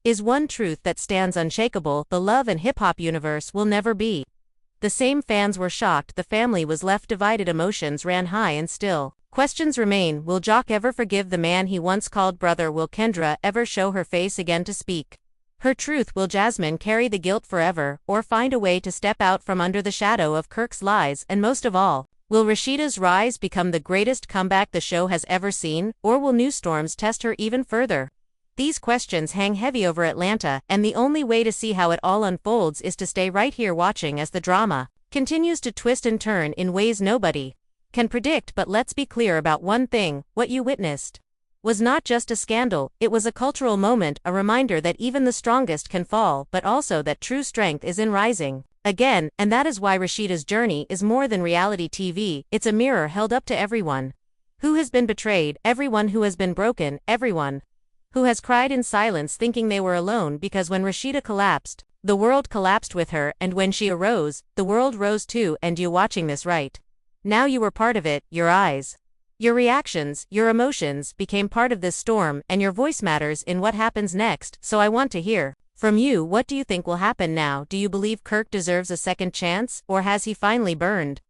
A: is one truth that stands unshakable: the love and hip-hop universe will never be The same fans were shocked, the family was left divided, emotions ran high, and still questions remain. Will Jock ever forgive the man he once called brother? Will Kendra ever show her face again to speak her truth? Will Jasmine carry the guilt forever, or find a way to step out from under the shadow of Kirk's lies? And most of all, will Rasheeda's rise become the greatest comeback the show has ever seen, or will new storms test her even further? These questions hang heavy over Atlanta, and the only way to see how it all unfolds is to stay right here watching as the drama continues to twist and turn in ways nobody can predict. But let's be clear about one thing: what you witnessed was not just a scandal, it was a cultural moment, a reminder that even the strongest can fall, but also that true strength is in rising again. And that is why Rasheeda's journey is more than reality TV, it's a mirror held up to everyone who has been betrayed, everyone who has been broken, everyone who has cried in silence thinking they were alone, because when Rasheeda collapsed, the world collapsed with her, and when she arose, the world rose too. And you watching this right now, you were part of it. Your eyes, your reactions, your emotions became part of this storm, and your voice matters in what happens next. So I want to hear from you. What do you think will happen now? Do you believe Kirk deserves a second chance, or has he finally burned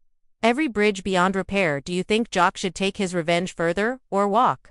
A: every bridge beyond repair? Do you think Jock should take his revenge further, or walk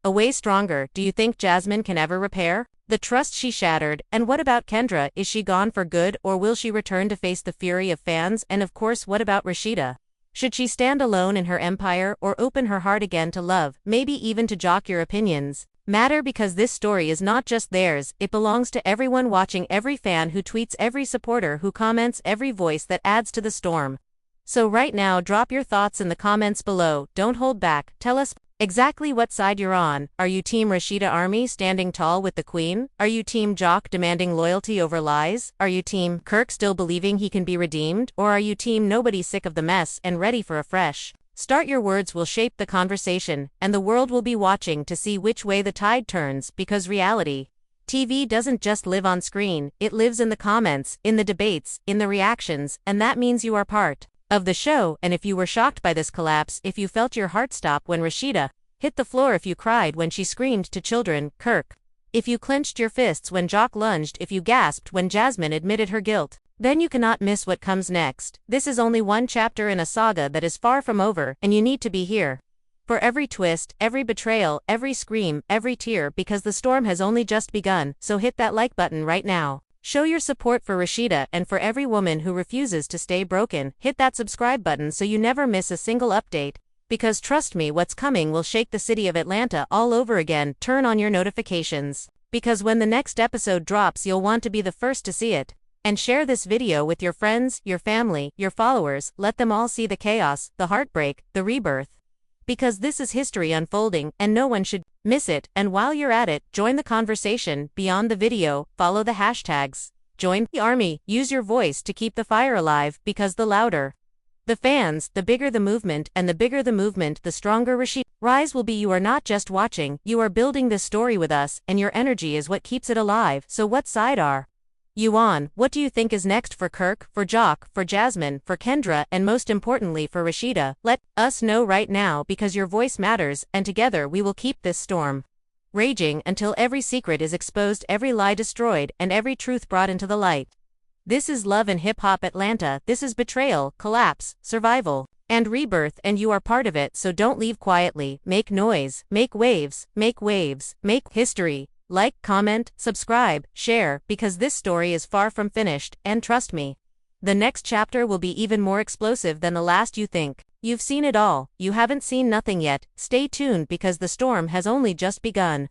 A: away stronger? Do you think Jasmine can ever repair the trust she shattered? And what about Kendra? Is she gone for good, or will she return to face the fury of fans? And of course, what about Rasheeda? Should she stand alone in her empire, or open her heart again to love, maybe even to Jock? Your opinions matter, because this story is not just theirs, it belongs to everyone watching, every fan who tweets, every supporter who comments, every voice that adds to the storm. So right now, drop your thoughts in the comments below. Don't hold back, tell us exactly what side you're on. Are you Team Rasheeda Army standing tall with the Queen? Are you Team Jock demanding loyalty over lies? Are you Team Kirk still believing he can be redeemed? Or are you Team Nobody, sick of the mess and ready for a fresh start? Your words will shape the conversation, and the world will be watching to see which way the tide turns, because reality TV doesn't just live on screen, it lives in the comments, in the debates, in the reactions, and that means you are part of the show. And if you were shocked by this collapse, if you felt your heart stop when Rasheeda hit the floor, if you cried when she screamed to children, Kirk, if you clenched your fists when Jock lunged, if you gasped when Jasmine admitted her guilt, then you cannot miss what comes next. This is only one chapter in a saga that is far from over, and you need to be here for every twist, every betrayal, every scream, every tear, because the storm has only just begun. So hit that like button right now. Show your support for Rasheeda, and for every woman who refuses to stay broken. Hit that subscribe button so you never miss a single update, because trust me, what's coming will shake the city of Atlanta all over again. Turn on your notifications, because when the next episode drops, you'll want to be the first to see it. And share this video with your friends, your family, your followers. Let them all see the chaos, the heartbreak, the rebirth, because this is history unfolding, and no one should miss it. And while you're at it, join the conversation beyond the video, follow the hashtags, join the army, use your voice to keep the fire alive, because the louder the fans, the bigger the movement, and the bigger the movement, the stronger Rasheeda's rise will be. You are not just watching, you are building this story with us, and your energy is what keeps it alive. So what side are you on? What do you think is next for Kirk, for Jock, for Jasmine, for Kendra, and most importantly for Rasheeda? Let us know right now, because your voice matters, and together we will keep this storm raging until every secret is exposed, every lie destroyed, and every truth brought into the light. This is Love and Hip Hop Atlanta. This is betrayal, collapse, survival, and rebirth, and you are part of it. So don't leave quietly. Make noise, make waves, make history. Like, comment, subscribe, share, because this story is far from finished, and trust me, the next chapter will be even more explosive than the last. You think you've seen it all, you haven't seen nothing yet. Stay tuned, because the storm has only just begun.